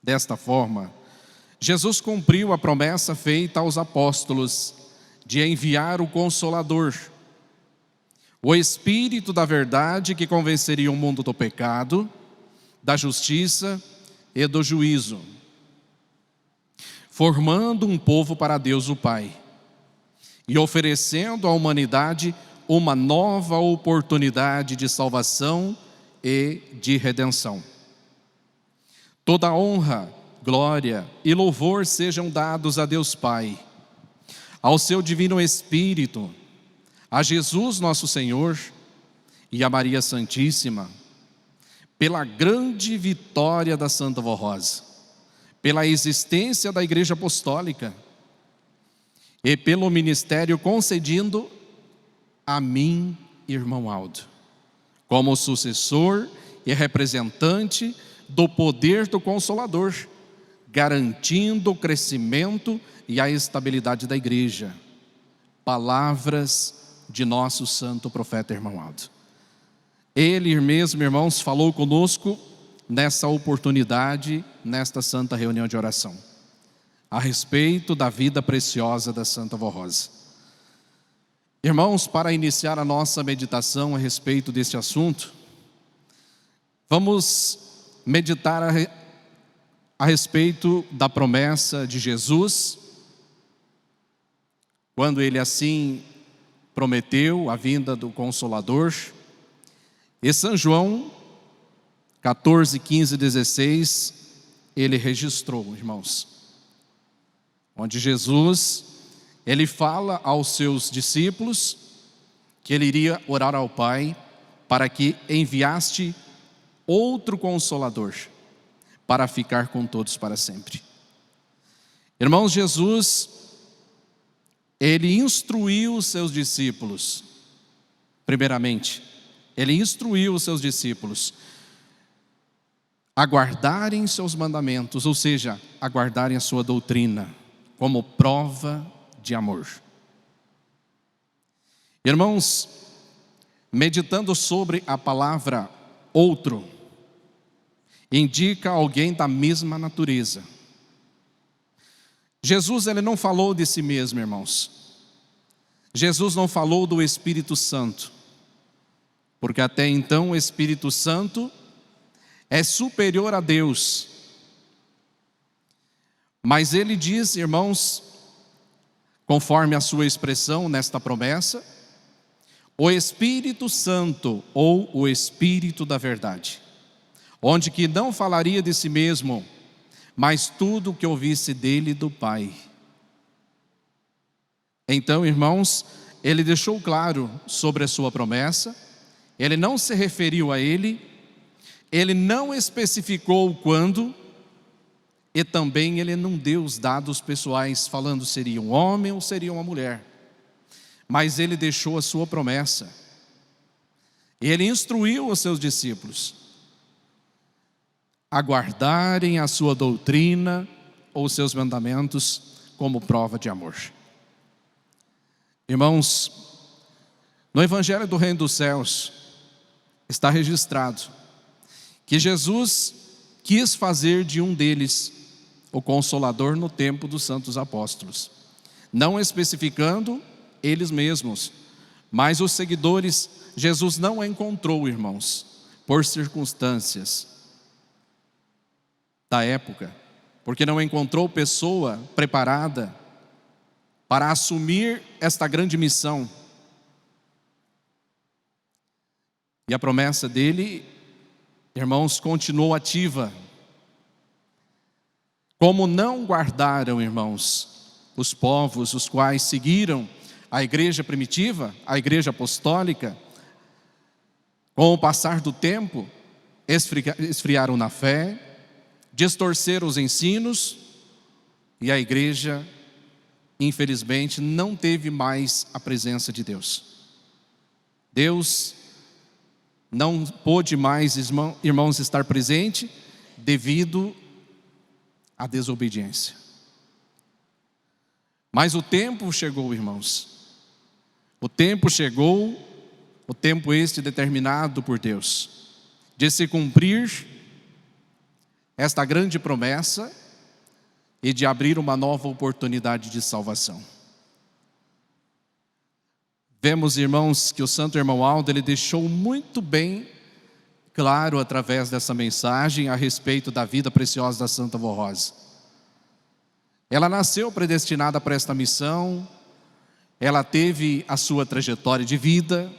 Desta forma, Jesus cumpriu a promessa feita aos apóstolos de enviar o Consolador, o Espírito da verdade que convenceria o mundo do pecado, da justiça e do juízo, formando um povo para Deus o Pai e oferecendo à humanidade uma nova oportunidade de salvação e de redenção. Toda honra, glória e louvor sejam dados a Deus Pai, ao seu Divino Espírito, a Jesus nosso Senhor e a Maria Santíssima, pela grande vitória da Santa Vó Rosa, pela existência da Igreja Apostólica e pelo ministério concedido a mim, irmão Aldo, como sucessor e representante do poder do Consolador, garantindo o crescimento e a estabilidade da igreja. Palavras de nosso santo profeta irmão Aldo. Ele mesmo, irmãos, falou conosco nessa oportunidade, nesta santa reunião de oração, a respeito da vida preciosa da Santa Vó Rosa. Irmãos, para iniciar a nossa meditação a respeito deste assunto, vamos meditar a respeito da promessa de Jesus, quando ele assim prometeu a vinda do Consolador. E São João 14, 15 e 16, ele registrou, irmãos, onde Jesus, ele fala aos seus discípulos que ele iria orar ao Pai para que enviasse outro Consolador para ficar com todos para sempre. Irmãos, Jesus, ele instruiu os seus discípulos, primeiramente, ele instruiu os seus discípulos a guardarem seus mandamentos, ou seja, a guardarem a sua doutrina, como prova de amor. Irmãos, meditando sobre a palavra outro, indica alguém da mesma natureza. Jesus, ele não falou de si mesmo, irmãos. Jesus não falou do Espírito Santo, porque até então o Espírito Santo é superior a Deus. Mas ele diz, irmãos, conforme a sua expressão nesta promessa, o Espírito Santo ou o Espírito da verdade, onde que não falaria de si mesmo, mas tudo o que ouvisse dele e do Pai. Então, irmãos, ele deixou claro sobre a sua promessa, ele não se referiu a ele não especificou quando, e também ele não deu os dados pessoais, falando seria um homem ou seria uma mulher, mas ele deixou a sua promessa, e ele instruiu os seus discípulos a guardarem a sua doutrina ou seus mandamentos como prova de amor. Irmãos, no Evangelho do Reino dos Céus está registrado que Jesus quis fazer de um deles o Consolador no tempo dos santos apóstolos, não especificando eles mesmos, mas os seguidores. Jesus não encontrou, irmãos, por circunstâncias da época, porque não encontrou pessoa preparada para assumir esta grande missão. E a promessa dele, irmãos, continuou ativa. Como não guardaram, irmãos, os povos os quais seguiram a igreja primitiva, a igreja apostólica, com o passar do tempo, esfriaram na fé, distorceram os ensinos, e a igreja, infelizmente, não teve mais a presença de Deus. Deus não pôde mais, irmãos, estar presente devido à desobediência. Mas o tempo chegou, irmãos. O tempo chegou, o tempo este determinado por Deus, de se cumprir esta grande promessa e de abrir uma nova oportunidade de salvação. Vemos, irmãos, que o santo irmão Aldo, ele deixou muito bem claro através dessa mensagem a respeito da vida preciosa da Santa Vó Rosa. Ela nasceu predestinada para esta missão, ela teve a sua trajetória de vida.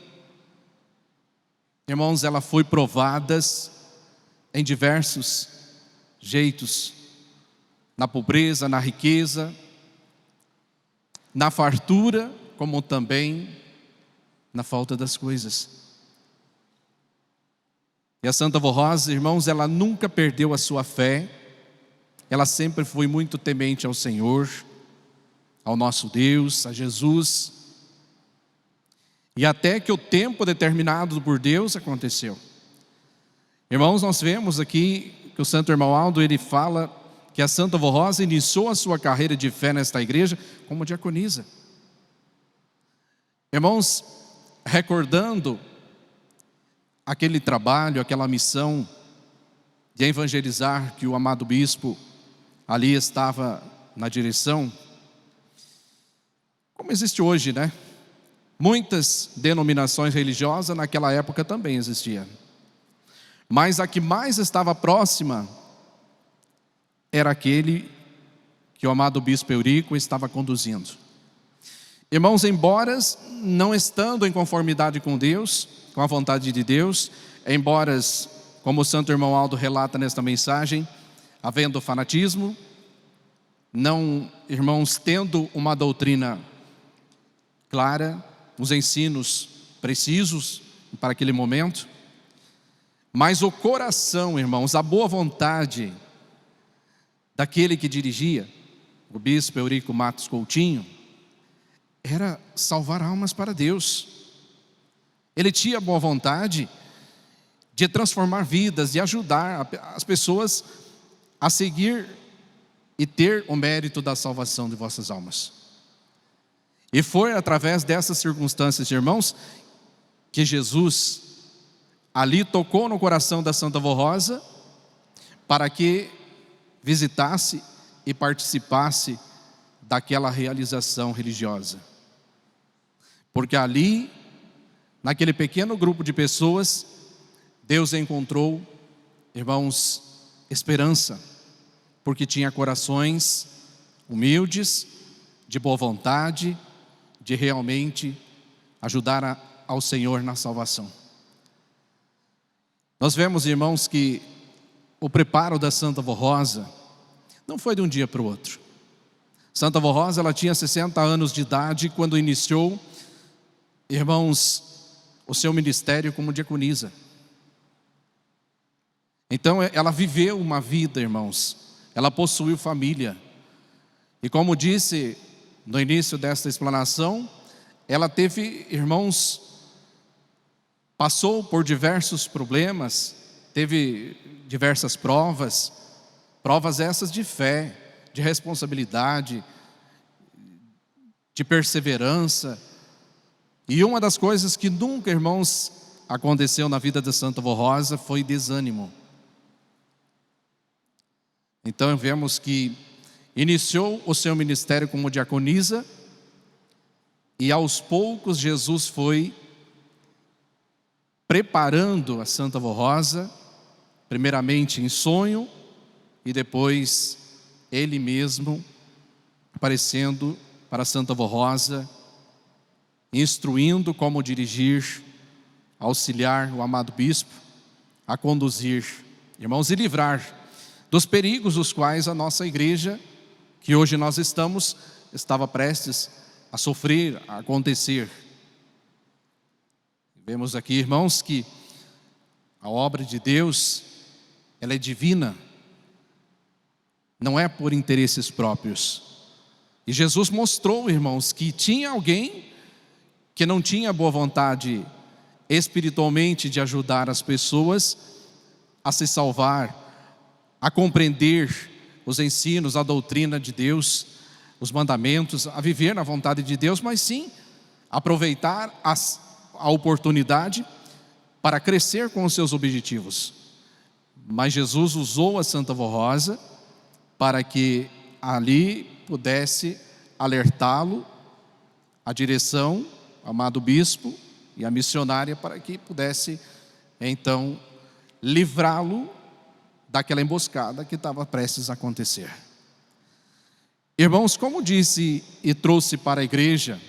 Irmãos, ela foi provada em diversos jeitos, na pobreza, na riqueza, na fartura, como também na falta das coisas. E a Santa Vó Rosa, irmãos, ela nunca perdeu a sua fé, ela sempre foi muito temente ao Senhor, ao nosso Deus, a Jesus, e até que o tempo determinado por Deus aconteceu. Irmãos, nós vemos aqui que o santo irmão Aldo, ele fala que a Santa Vó Rosa iniciou a sua carreira de fé nesta igreja como diaconisa. Irmãos, recordando aquele trabalho, aquela missão de evangelizar que o amado bispo ali estava na direção, como existe hoje, né? Muitas denominações religiosas naquela época também existiam, mas a que mais estava próxima era aquele que o amado bispo Eurico estava conduzindo. Irmãos, embora não estando em conformidade com Deus, com a vontade de Deus, embora, como o santo irmão Aldo relata nesta mensagem, havendo fanatismo, não, irmãos, tendo uma doutrina clara, os ensinos precisos para aquele momento, mas o coração, irmãos, a boa vontade daquele que dirigia, o bispo Eurico Matos Coutinho, era salvar almas para Deus. Ele tinha boa vontade de transformar vidas, de ajudar as pessoas a seguir e ter o mérito da salvação de vossas almas. E foi através dessas circunstâncias, irmãos, que Jesus ali tocou no coração da Santa Vó Rosa para que visitasse e participasse daquela realização religiosa. Porque ali, naquele pequeno grupo de pessoas, Deus encontrou, irmãos, esperança, porque tinha corações humildes, de boa vontade, de realmente ajudar ao Senhor na salvação. Nós vemos, irmãos, que o preparo da Santa Vó Rosa não foi de um dia para o outro. Santa Vó Rosa, ela tinha 60 anos de idade quando iniciou, irmãos, o seu ministério como diaconisa. Então ela viveu uma vida, irmãos, ela possuiu família. E como disse no início desta explanação, ela teve, irmãos, passou por diversos problemas, teve diversas provas essas de fé, de responsabilidade, de perseverança. E uma das coisas que nunca, irmãos, aconteceu na vida da Santa Vó Rosa foi desânimo. Então vemos que iniciou o seu ministério como diaconisa e aos poucos Jesus foi preparando a Santa Vó Rosa, primeiramente em sonho e depois ele mesmo aparecendo para a Santa Vó Rosa, instruindo como dirigir, auxiliar o amado bispo a conduzir, irmãos, e livrar dos perigos os quais a nossa igreja, que hoje nós estava prestes a sofrer, a acontecer. Vemos aqui, irmãos, que a obra de Deus, ela é divina, não é por interesses próprios. E Jesus mostrou, irmãos, que tinha alguém que não tinha boa vontade espiritualmente de ajudar as pessoas a se salvar, a compreender os ensinos, a doutrina de Deus, os mandamentos, a viver na vontade de Deus, mas sim aproveitar a oportunidade para crescer com os seus objetivos. Mas Jesus usou a Santa Vó Rosa para que ali pudesse alertá-lo, a direção, o amado bispo e a missionária, para que pudesse então livrá-lo daquela emboscada que estava prestes a acontecer. Irmãos, como disse e trouxe para a igreja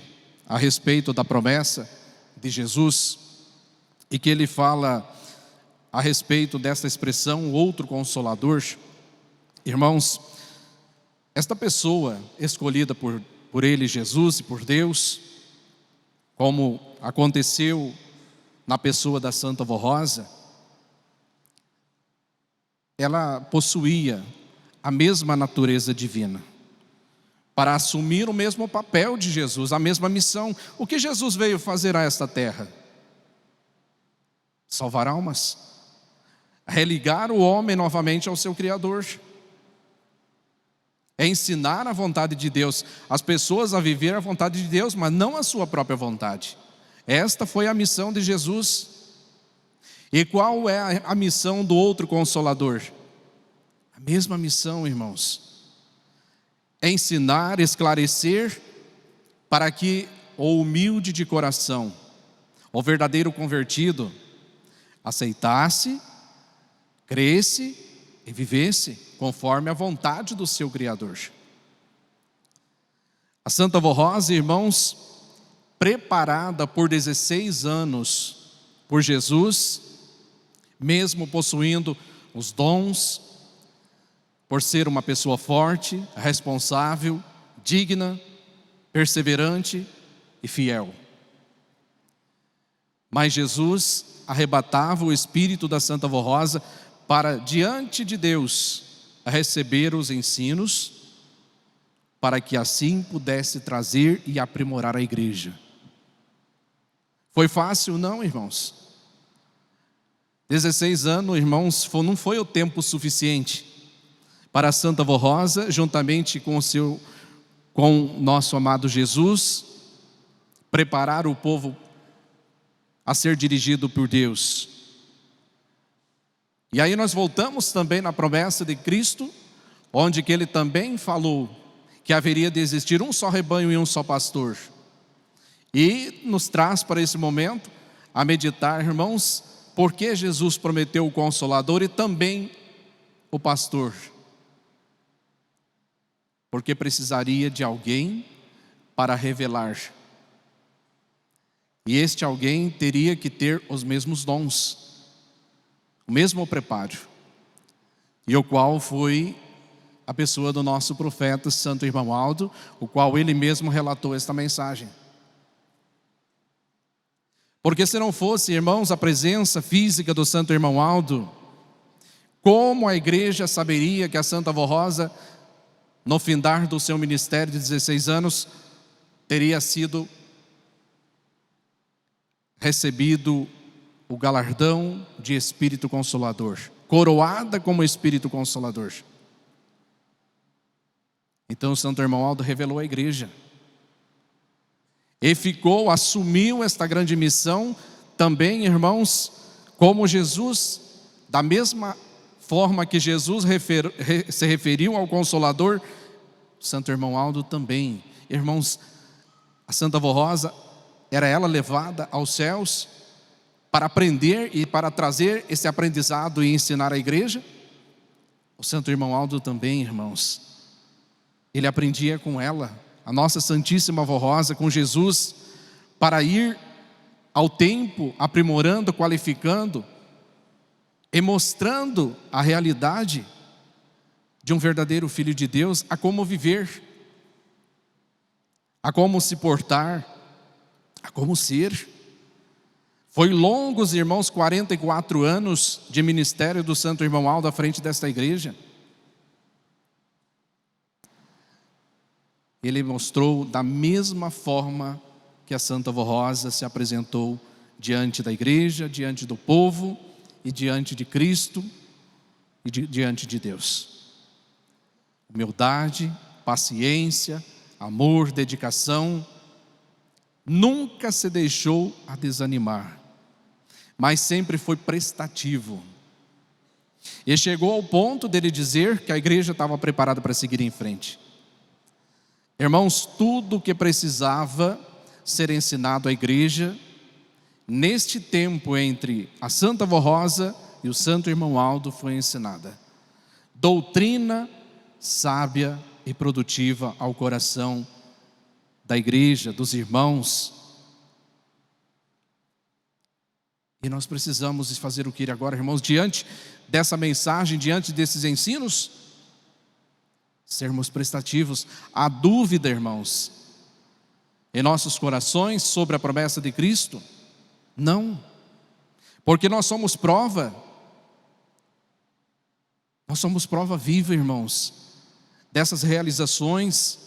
a respeito da promessa de Jesus, e que ele fala a respeito dessa expressão, outro consolador, irmãos, esta pessoa escolhida por ele, Jesus, e por Deus, como aconteceu na pessoa da Santa Vó Rosa, ela possuía a mesma natureza divina, para assumir o mesmo papel de Jesus, a mesma missão. O que Jesus veio fazer a esta terra? Salvar almas, religar o homem novamente ao seu Criador, é ensinar a vontade de Deus, as pessoas a viver a vontade de Deus, mas não a sua própria vontade. Esta foi a missão de Jesus. E qual é a missão do outro Consolador? A mesma missão, irmãos. É ensinar, esclarecer, para que o humilde de coração, o verdadeiro convertido, aceitasse, cresce e vivesse conforme a vontade do seu Criador. A Santa Avó Rosa, irmãos, preparada por 16 anos por Jesus, mesmo possuindo os dons, por ser uma pessoa forte, responsável, digna, perseverante e fiel. Mas Jesus arrebatava o espírito da Santa Avó Rosa para, diante de Deus, receber os ensinos, para que assim pudesse trazer e aprimorar a igreja. Foi fácil? Não, irmãos. 16 anos, irmãos, não foi o tempo suficiente para a Santa Avó Rosa, juntamente com nosso amado Jesus, preparar o povo a ser dirigido por Deus. E aí nós voltamos também na promessa de Cristo, onde que Ele também falou que haveria de existir um só rebanho e um só pastor. E nos traz para esse momento a meditar, irmãos, porque Jesus prometeu o Consolador e também o pastor. Porque precisaria de alguém para revelar. E este alguém teria que ter os mesmos dons, o mesmo preparo. E o qual foi a pessoa do nosso profeta Santo Irmão Aldo, o qual ele mesmo relatou esta mensagem. Porque se não fosse, irmãos, a presença física do Santo Irmão Aldo, como a igreja saberia que a Santa Avó Rosa, no findar do seu ministério de 16 anos, teria sido recebido o galardão de Espírito Consolador, coroada como Espírito Consolador? Então o Santo Irmão Aldo revelou à igreja. E assumiu esta grande missão também, irmãos, como Jesus, da mesma forma que Jesus se referiu ao Consolador, Santo Irmão Aldo também. Irmãos, a Santa Avó Rosa, era ela levada aos céus para aprender e para trazer esse aprendizado e ensinar à igreja? O Santo Irmão Aldo também, irmãos, ele aprendia com ela, a nossa Santíssima Avó Rosa, com Jesus, para ir ao tempo aprimorando, qualificando e mostrando a realidade de um verdadeiro Filho de Deus, a como viver, a como se portar, a como ser. Foi longos, irmãos, 44 anos de ministério do Santo Irmão Aldo à frente desta igreja. Ele mostrou da mesma forma que a Santa Avó Rosa se apresentou diante da igreja, diante do povo e diante de Cristo e diante de Deus. Humildade, paciência, amor, dedicação. Nunca se deixou a desanimar, mas sempre foi prestativo. E chegou ao ponto dele dizer que a igreja estava preparada para seguir em frente. Irmãos, tudo o que precisava ser ensinado à igreja, neste tempo entre a Santa Avó Rosa e o Santo Irmão Aldo, foi ensinada. Doutrina sábia e produtiva ao coração da igreja, dos irmãos. E nós precisamos fazer o que agora, irmãos, diante dessa mensagem, diante desses ensinos, sermos prestativos. Há dúvida, irmãos, em nossos corações sobre a promessa de Cristo? Não, porque nós somos prova viva, irmãos, dessas realizações.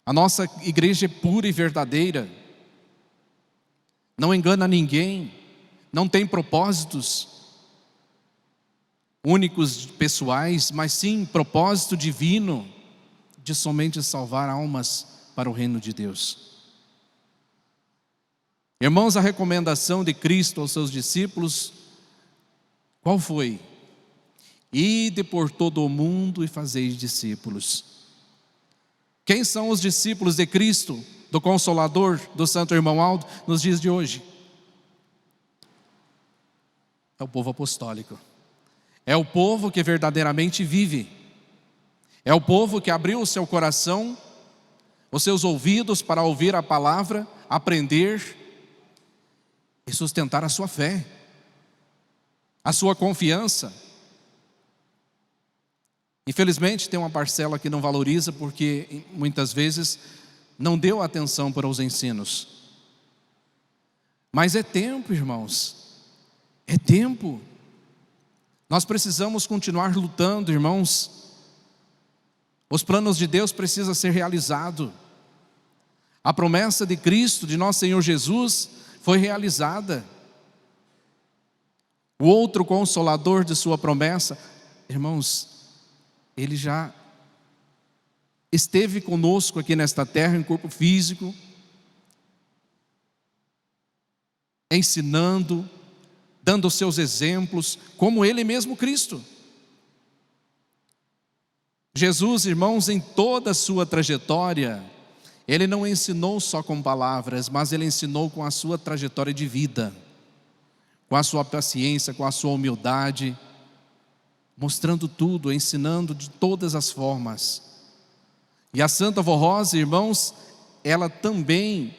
A nossa igreja é pura e verdadeira, não engana ninguém, não tem propósitos únicos, pessoais, mas sim propósito divino de somente salvar almas para o reino de Deus. Irmãos, a recomendação de Cristo aos seus discípulos, qual foi? Ide por todo o mundo e fazeis discípulos. Quem são os discípulos de Cristo, do Consolador, do Santo Irmão Aldo, nos dias de hoje? É o povo apostólico. É o povo que verdadeiramente vive. É o povo que abriu o seu coração, os seus ouvidos para ouvir a palavra, aprender e sustentar a sua fé, a sua confiança. Infelizmente tem uma parcela que não valoriza porque muitas vezes não deu atenção para os ensinos. Mas é tempo, irmãos, é tempo. Nós precisamos continuar lutando, irmãos. Os planos de Deus precisam ser realizados. A promessa de Cristo, de nosso Senhor Jesus, foi realizada. O outro consolador de sua promessa, irmãos, ele já esteve conosco aqui nesta terra, em corpo físico, ensinando, dando os seus exemplos, como ele mesmo Cristo. Jesus, irmãos, em toda a sua trajetória, ele não ensinou só com palavras, mas ele ensinou com a sua trajetória de vida, com a sua paciência, com a sua humildade, mostrando tudo, ensinando de todas as formas. E a Santa Vó Rosa, irmãos, ela também,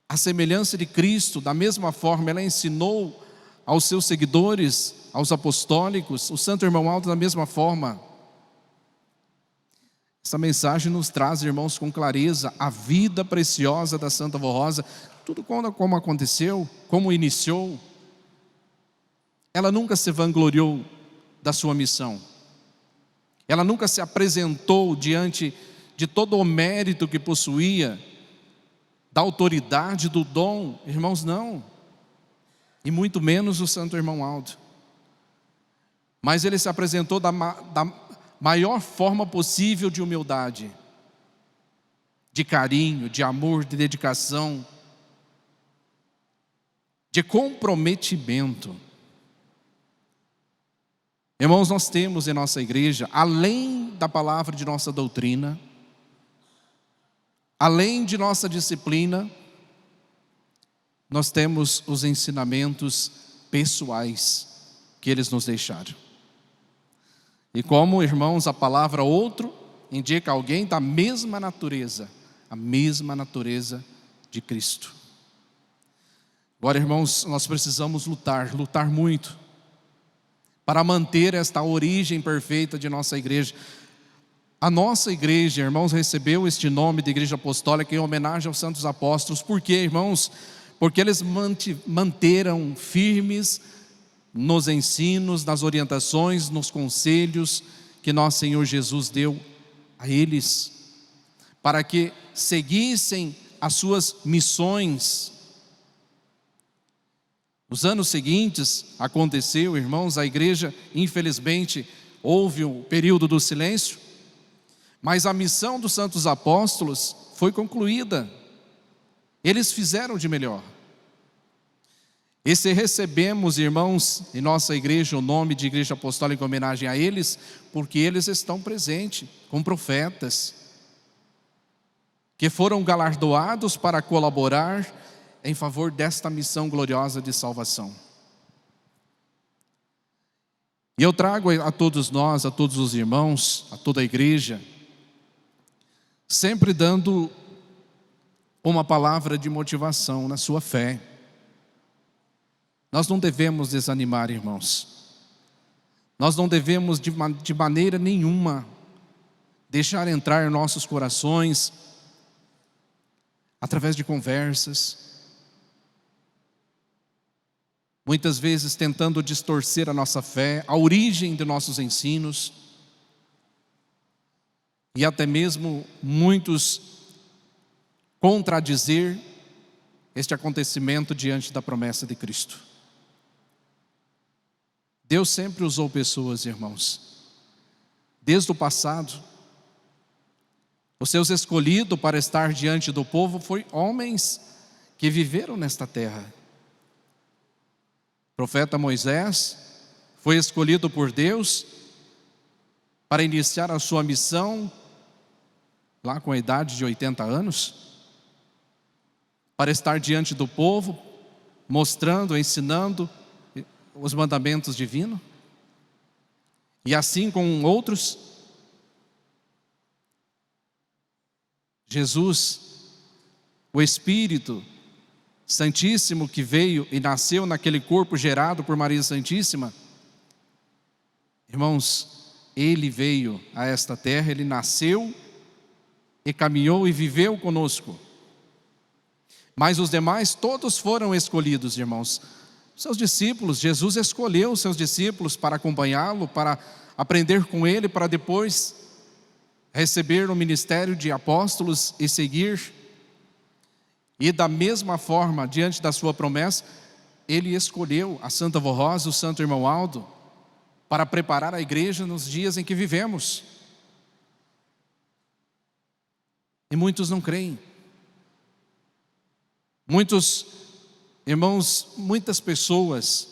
a semelhança de Cristo, da mesma forma, ela ensinou aos seus seguidores, aos apostólicos, o Santo Irmão Aldo da mesma forma. Essa mensagem nos traz, irmãos, com clareza a vida preciosa da Santa Vó Rosa, tudo como aconteceu, como iniciou. Ela nunca se vangloriou da sua missão. Ela nunca se apresentou diante de todo o mérito que possuía, da autoridade, do dom. Irmãos, não. E muito menos o Santo Irmão Aldo. Mas ele se apresentou da maior forma possível de humildade, de carinho, de amor, de dedicação, de comprometimento. Irmãos, nós temos em nossa igreja, além da palavra de nossa doutrina, além de nossa disciplina, nós temos os ensinamentos pessoais que eles nos deixaram. E como, irmãos, a palavra outro indica alguém da mesma natureza, a mesma natureza de Cristo. Agora, irmãos, nós precisamos lutar muito, para manter esta origem perfeita de nossa igreja. A nossa igreja, irmãos, recebeu este nome de Igreja Apostólica em homenagem aos santos apóstolos. Por quê, irmãos? Porque eles manteram firmes nos ensinos, nas orientações, nos conselhos que nosso Senhor Jesus deu a eles, para que seguissem as suas missões. Nos anos seguintes aconteceu, irmãos, a igreja, infelizmente, houve um período do silêncio, mas a missão dos santos apóstolos foi concluída. Eles fizeram de melhor. E se recebemos, irmãos, em nossa igreja, o nome de Igreja Apostólica em homenagem a eles, porque eles estão presentes com profetas, que foram galardoados para colaborar em favor desta missão gloriosa de salvação. E eu trago a todos nós, a todos os irmãos, a toda a igreja, sempre dando uma palavra de motivação na sua fé. Nós não devemos desanimar, irmãos. Nós não devemos de maneira nenhuma deixar entrar em nossos corações, através de conversas, muitas vezes tentando distorcer a nossa fé, a origem de nossos ensinos, e até mesmo muitos contradizer este acontecimento diante da promessa de Cristo. Deus sempre usou pessoas, irmãos, desde o passado. Os seus escolhidos para estar diante do povo foram homens que viveram nesta terra. O profeta Moisés foi escolhido por Deus para iniciar a sua missão lá com a idade de 80 anos, para estar diante do povo, mostrando, ensinando os mandamentos divinos. E assim com outros, Jesus, o Espírito Santíssimo que veio e nasceu naquele corpo gerado por Maria Santíssima, irmãos, Ele veio a esta terra, Ele nasceu e caminhou e viveu conosco. Mas os demais todos foram escolhidos, irmãos. Seus discípulos, Jesus escolheu os seus discípulos para acompanhá-lo, para aprender com ele, para depois receber o ministério de apóstolos e seguir. E da mesma forma, diante da sua promessa, ele escolheu a Santa Avó Rosa, o Santo Irmão Aldo, para preparar a igreja nos dias em que vivemos. E muitos não creem. Muitos irmãos, muitas pessoas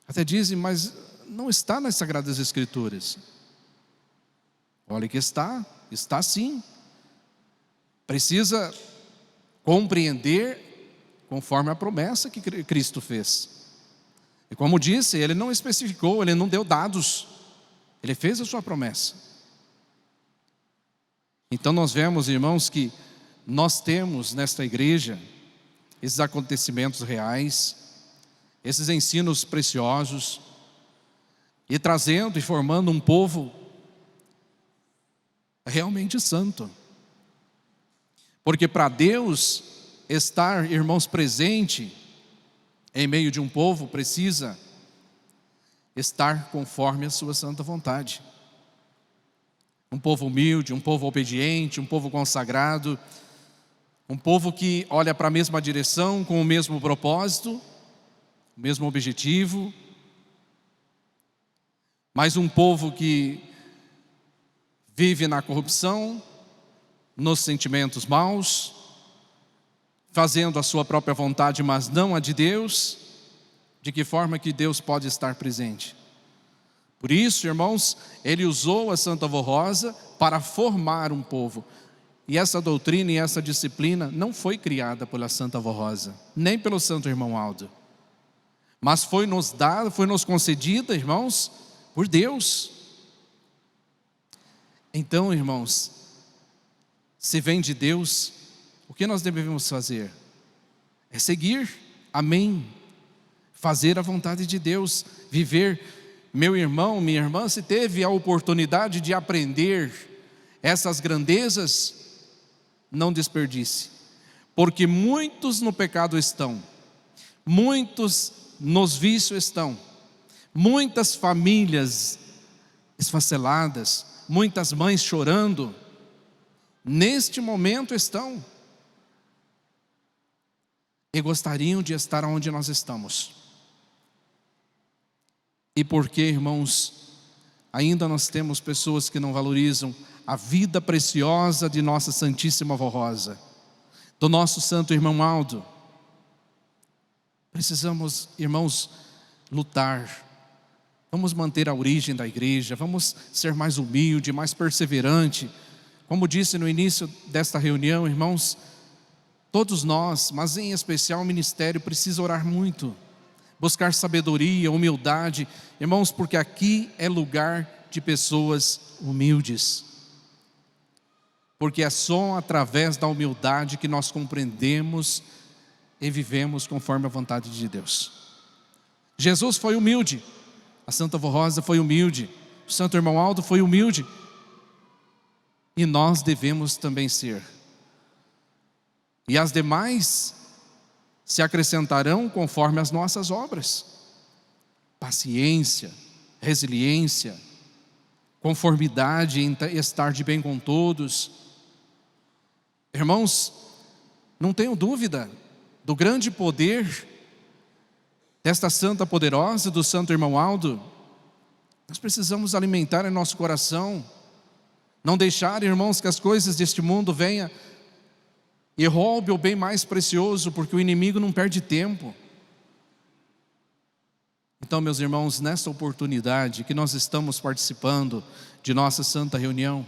até dizem, mas não está nas Sagradas Escrituras. Olha que está sim. Precisa compreender conforme a promessa que Cristo fez. E como disse, Ele não especificou, Ele não deu dados, Ele fez a sua promessa. Então nós vemos, irmãos, que nós temos nesta igreja esses acontecimentos reais, esses ensinos preciosos, e trazendo e formando um povo realmente santo. Porque para Deus estar, irmãos, presente em meio de um povo, precisa estar conforme a sua santa vontade. Um povo humilde, um povo obediente, um povo consagrado, um povo que olha para a mesma direção, com o mesmo propósito, o mesmo objetivo, mas um povo que vive na corrupção, nos sentimentos maus, fazendo a sua própria vontade, mas não a de Deus. De que forma que Deus pode estar presente? Por isso, irmãos, Ele usou a Santa Avó Rosa para formar um povo. E essa doutrina e essa disciplina não foi criada pela Santa Avó Rosa, nem pelo Santo Irmão Aldo, mas foi nos dada, foi nos concedida, irmãos, por Deus. Então, irmãos, se vem de Deus, o que nós devemos fazer? É seguir, amém, fazer a vontade de Deus, viver. Meu irmão, minha irmã, se teve a oportunidade de aprender essas grandezas, não desperdice, porque muitos no pecado estão, muitos nos vícios estão, muitas famílias esfaceladas, muitas mães chorando, neste momento estão, e gostariam de estar onde nós estamos. E porque, irmãos, ainda nós temos pessoas que não valorizam a vida preciosa de nossa Santíssima Avó Rosa, do nosso Santo Irmão Aldo. Precisamos, irmãos, lutar. Vamos manter a origem da igreja, vamos ser mais humilde, mais perseverante. Como disse no início desta reunião, irmãos, todos nós, mas em especial o ministério, precisa orar muito, buscar sabedoria, humildade, irmãos, porque aqui é lugar de pessoas humildes. Porque é só através da humildade que nós compreendemos e vivemos conforme a vontade de Deus. Jesus foi humilde, a Santa Avó Rosa foi humilde, o Santo Irmão Aldo foi humilde, e nós devemos também ser. E as demais se acrescentarão conforme as nossas obras. Paciência, resiliência, conformidade em estar de bem com todos. Irmãos, não tenho dúvida do grande poder desta santa poderosa, do Santo Irmão Aldo. Nós precisamos alimentar em nosso coração, não deixar, irmãos, que as coisas deste mundo venham e roube o bem mais precioso, porque o inimigo não perde tempo. Então, meus irmãos, nesta oportunidade que nós estamos participando de nossa santa reunião,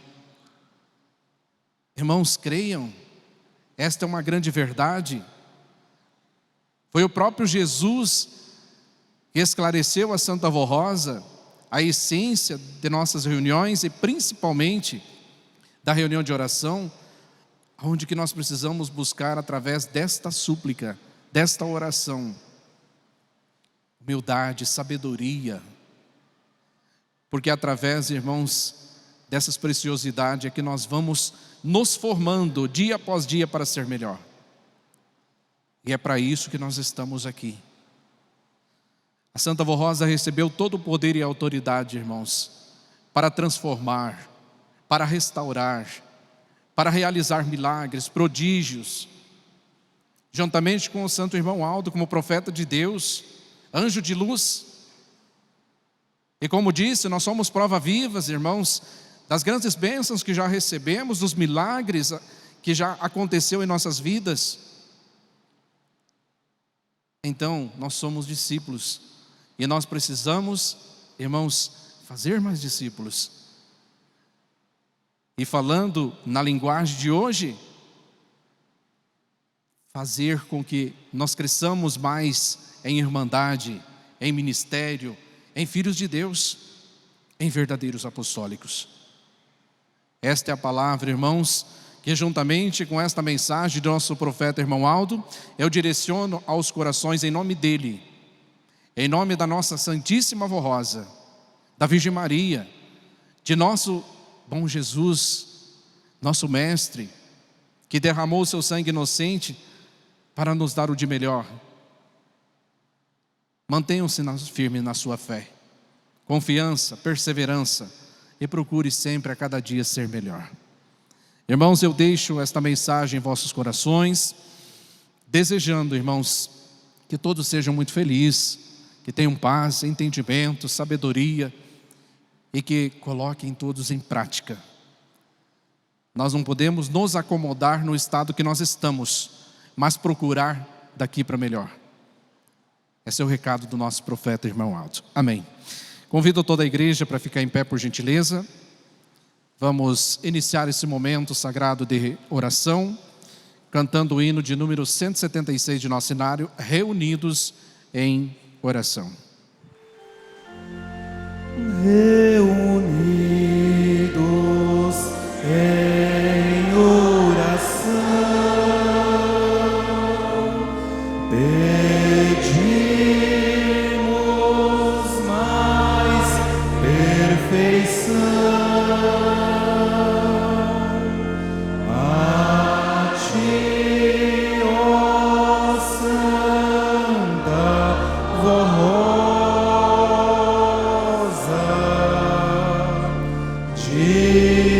irmãos, creiam, esta é uma grande verdade. Foi o próprio Jesus que esclareceu a Santa Avó Rosa a essência de nossas reuniões e principalmente da reunião de oração, onde que nós precisamos buscar através desta súplica, desta oração, humildade, sabedoria, porque através, irmãos, dessas preciosidades é que nós vamos nos formando dia após dia para ser melhor. E é para isso que nós estamos aqui. A Santa Vó Rosa recebeu todo o poder e a autoridade, irmãos, para transformar, para restaurar, para realizar milagres, prodígios, juntamente com o Santo Irmão Aldo, como profeta de Deus, anjo de luz. E como disse, nós somos prova vivas, irmãos, das grandes bênçãos que já recebemos, dos milagres que já aconteceu em nossas vidas. Então, nós somos discípulos e nós precisamos, irmãos, fazer mais discípulos. E falando na linguagem de hoje, fazer com que nós cresçamos mais em irmandade, em ministério, em filhos de Deus, em verdadeiros apostólicos. Esta é a palavra, irmãos, que juntamente com esta mensagem do nosso profeta irmão Aldo, eu direciono aos corações em nome dele, em nome da nossa Santíssima Vó Rosa, da Virgem Maria, de nosso bom Jesus, nosso Mestre, que derramou o seu sangue inocente para nos dar o de melhor. Mantenham-se firmes na sua fé, confiança, perseverança, e procure sempre a cada dia ser melhor. Irmãos, eu deixo esta mensagem em vossos corações, desejando, irmãos, que todos sejam muito felizes, que tenham paz, entendimento, sabedoria, e que coloquem todos em prática. Nós não podemos nos acomodar no estado que nós estamos, mas procurar daqui para melhor. Esse é o recado do nosso profeta irmão Aldo. Amém. Convido toda a igreja para ficar em pé, por gentileza. Vamos iniciar esse momento sagrado de oração, cantando o hino de número 176 de nosso cenário, Reunidos em Oração. Reunidos em oração, pedimos mais perfeição a Ti, ó Santa Vó Rosa,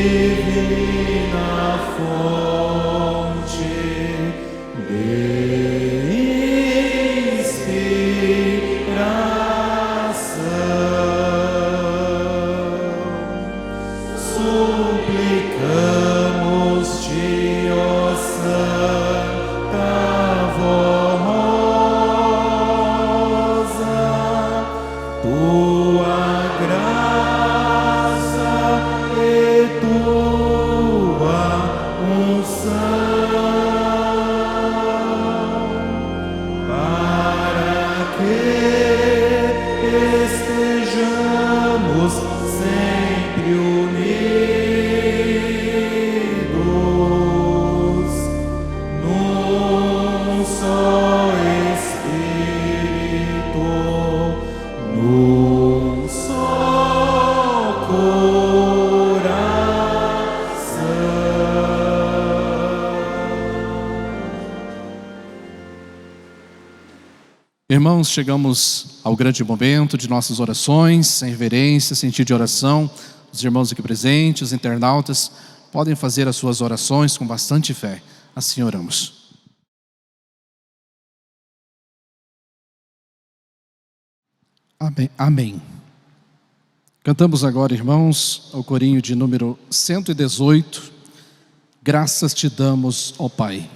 divina fonte de suplicamos-te, ó Santa Vó Rosa, tua graça e tua unção, para que estejamos sempre unidos num só Espírito, num só coração. Irmãos, chegamos ao grande momento de nossas orações, em reverência, sentido de oração. Os irmãos aqui presentes, os internautas, podem fazer as suas orações com bastante fé. Assim oramos. Amém. Amém. Cantamos agora, irmãos, o corinho de número 118. Graças te damos, ó Pai.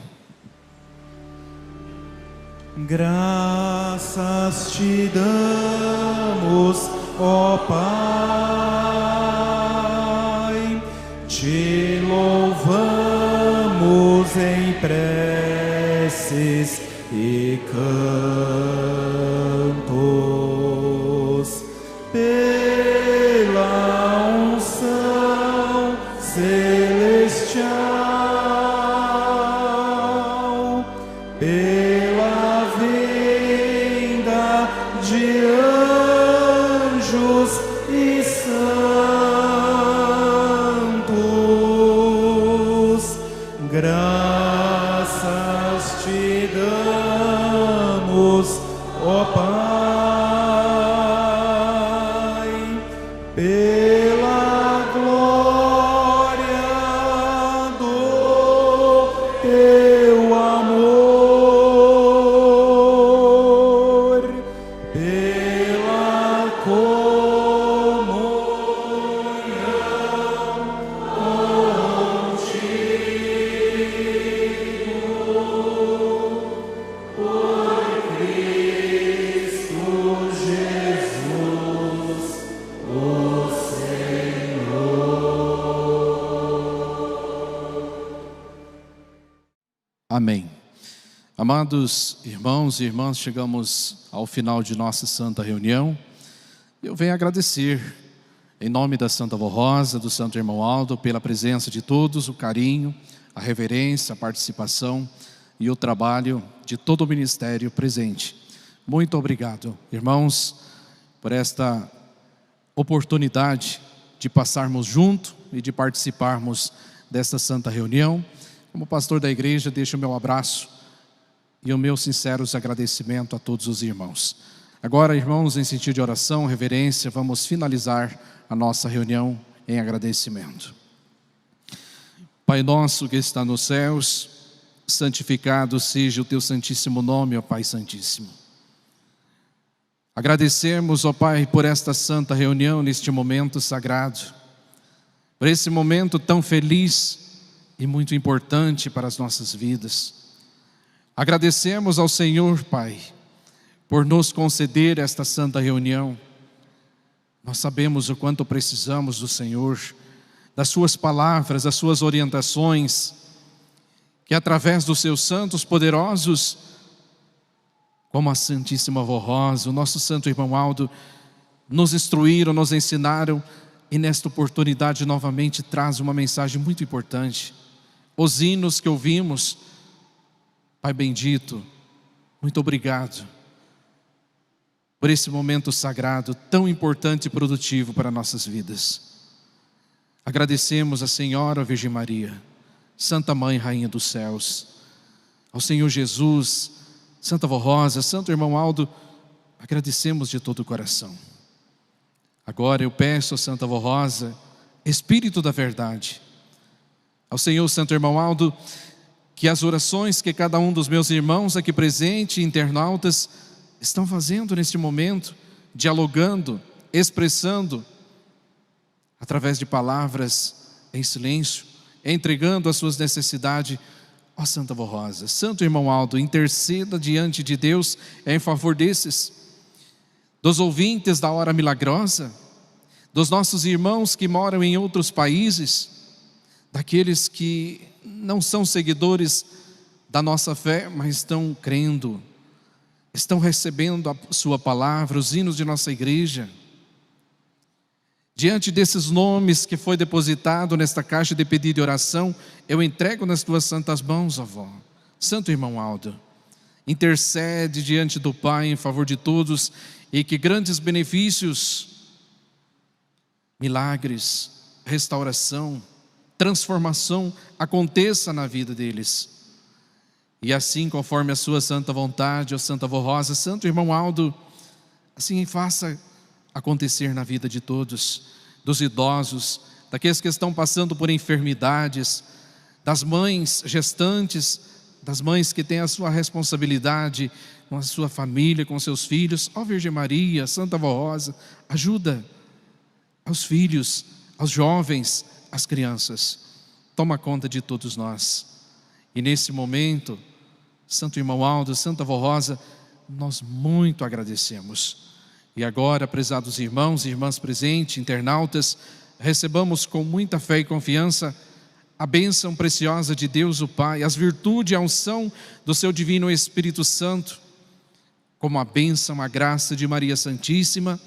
Graças te damos, ó Pai, te louvamos em preces e cantos. pela vinda de anjos e santos, graças te damos, ó Pai, pela glória do teu amor, pela comunhão contigo, por Cristo Jesus, o Amém. Amados irmãos e irmãs, chegamos ao final de nossa santa reunião. Eu venho agradecer, em nome da Santa Vó Rosa, do Santo Irmão Aldo, pela presença de todos, o carinho, a reverência, a participação e o trabalho de todo o ministério presente. Muito obrigado, irmãos, por esta oportunidade de passarmos junto e de participarmos desta santa reunião. Como pastor da igreja, deixo o meu abraço e o meu sinceros agradecimento a todos os irmãos. Agora, irmãos, em sentido de oração, reverência, vamos finalizar a nossa reunião em agradecimento. Pai nosso que está nos céus, santificado seja o teu santíssimo nome, ó Pai Santíssimo. Agradecemos, ó Pai, por esta santa reunião, neste momento sagrado, por esse momento tão feliz e muito importante para as nossas vidas. Agradecemos ao Senhor, Pai, por nos conceder esta santa reunião. Nós sabemos o quanto precisamos do Senhor, das suas palavras, das suas orientações, que através dos seus santos poderosos, como a Santíssima Vó Rosa, o nosso Santo Irmão Aldo, nos instruíram, nos ensinaram, e nesta oportunidade novamente traz uma mensagem muito importante. Os hinos que ouvimos, Pai bendito, muito obrigado por esse momento sagrado, tão importante e produtivo para nossas vidas. Agradecemos a Senhora, a Virgem Maria, Santa Mãe, Rainha dos Céus, ao Senhor Jesus, Santa Vó Rosa, Santo Irmão Aldo, agradecemos de todo o coração. Agora eu peço a Santa Vó Rosa, Espírito da Verdade, ao Senhor Santo Irmão Aldo, que as orações que cada um dos meus irmãos aqui presente, internautas, estão fazendo neste momento, dialogando, expressando, através de palavras em silêncio, entregando as suas necessidades, ó Santa Vó Rosa, Santo Irmão Aldo, interceda diante de Deus em favor desses, dos ouvintes da hora milagrosa, dos nossos irmãos que moram em outros países, daqueles que não são seguidores da nossa fé, mas estão crendo, estão recebendo a sua palavra, os hinos de nossa igreja. Diante desses nomes que foi depositado nesta caixa de pedido e oração, eu entrego nas tuas santas mãos, ó Vó. Santo Irmão Aldo, intercede diante do Pai em favor de todos, e que grandes benefícios, milagres, restauração, transformação aconteça na vida deles. E assim, conforme a sua santa vontade, ó Santa Vó Rosa, Santo Irmão Aldo, assim faça acontecer na vida de todos, dos idosos, daqueles que estão passando por enfermidades, das mães gestantes, das mães que têm a sua responsabilidade com a sua família, com seus filhos. Ó Virgem Maria, Santa Vó Rosa, ajuda aos filhos, aos jovens, às crianças. Toma conta de todos nós. E nesse momento, Santo Irmão Aldo, Santa Vó Rosa, nós muito agradecemos. E agora, prezados irmãos e irmãs presentes, internautas, recebamos com muita fé e confiança a bênção preciosa de Deus o Pai, as virtudes e a unção do seu divino Espírito Santo, como a bênção, a graça de Maria Santíssima,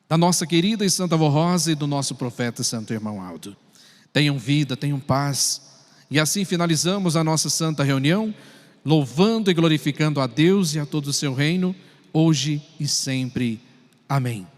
da nossa querida e Santa Vó Rosa e do nosso profeta Santo Irmão Aldo. Tenham vida, tenham paz. E assim finalizamos a nossa santa reunião, louvando e glorificando a Deus e a todo o seu reino, hoje e sempre. Amém.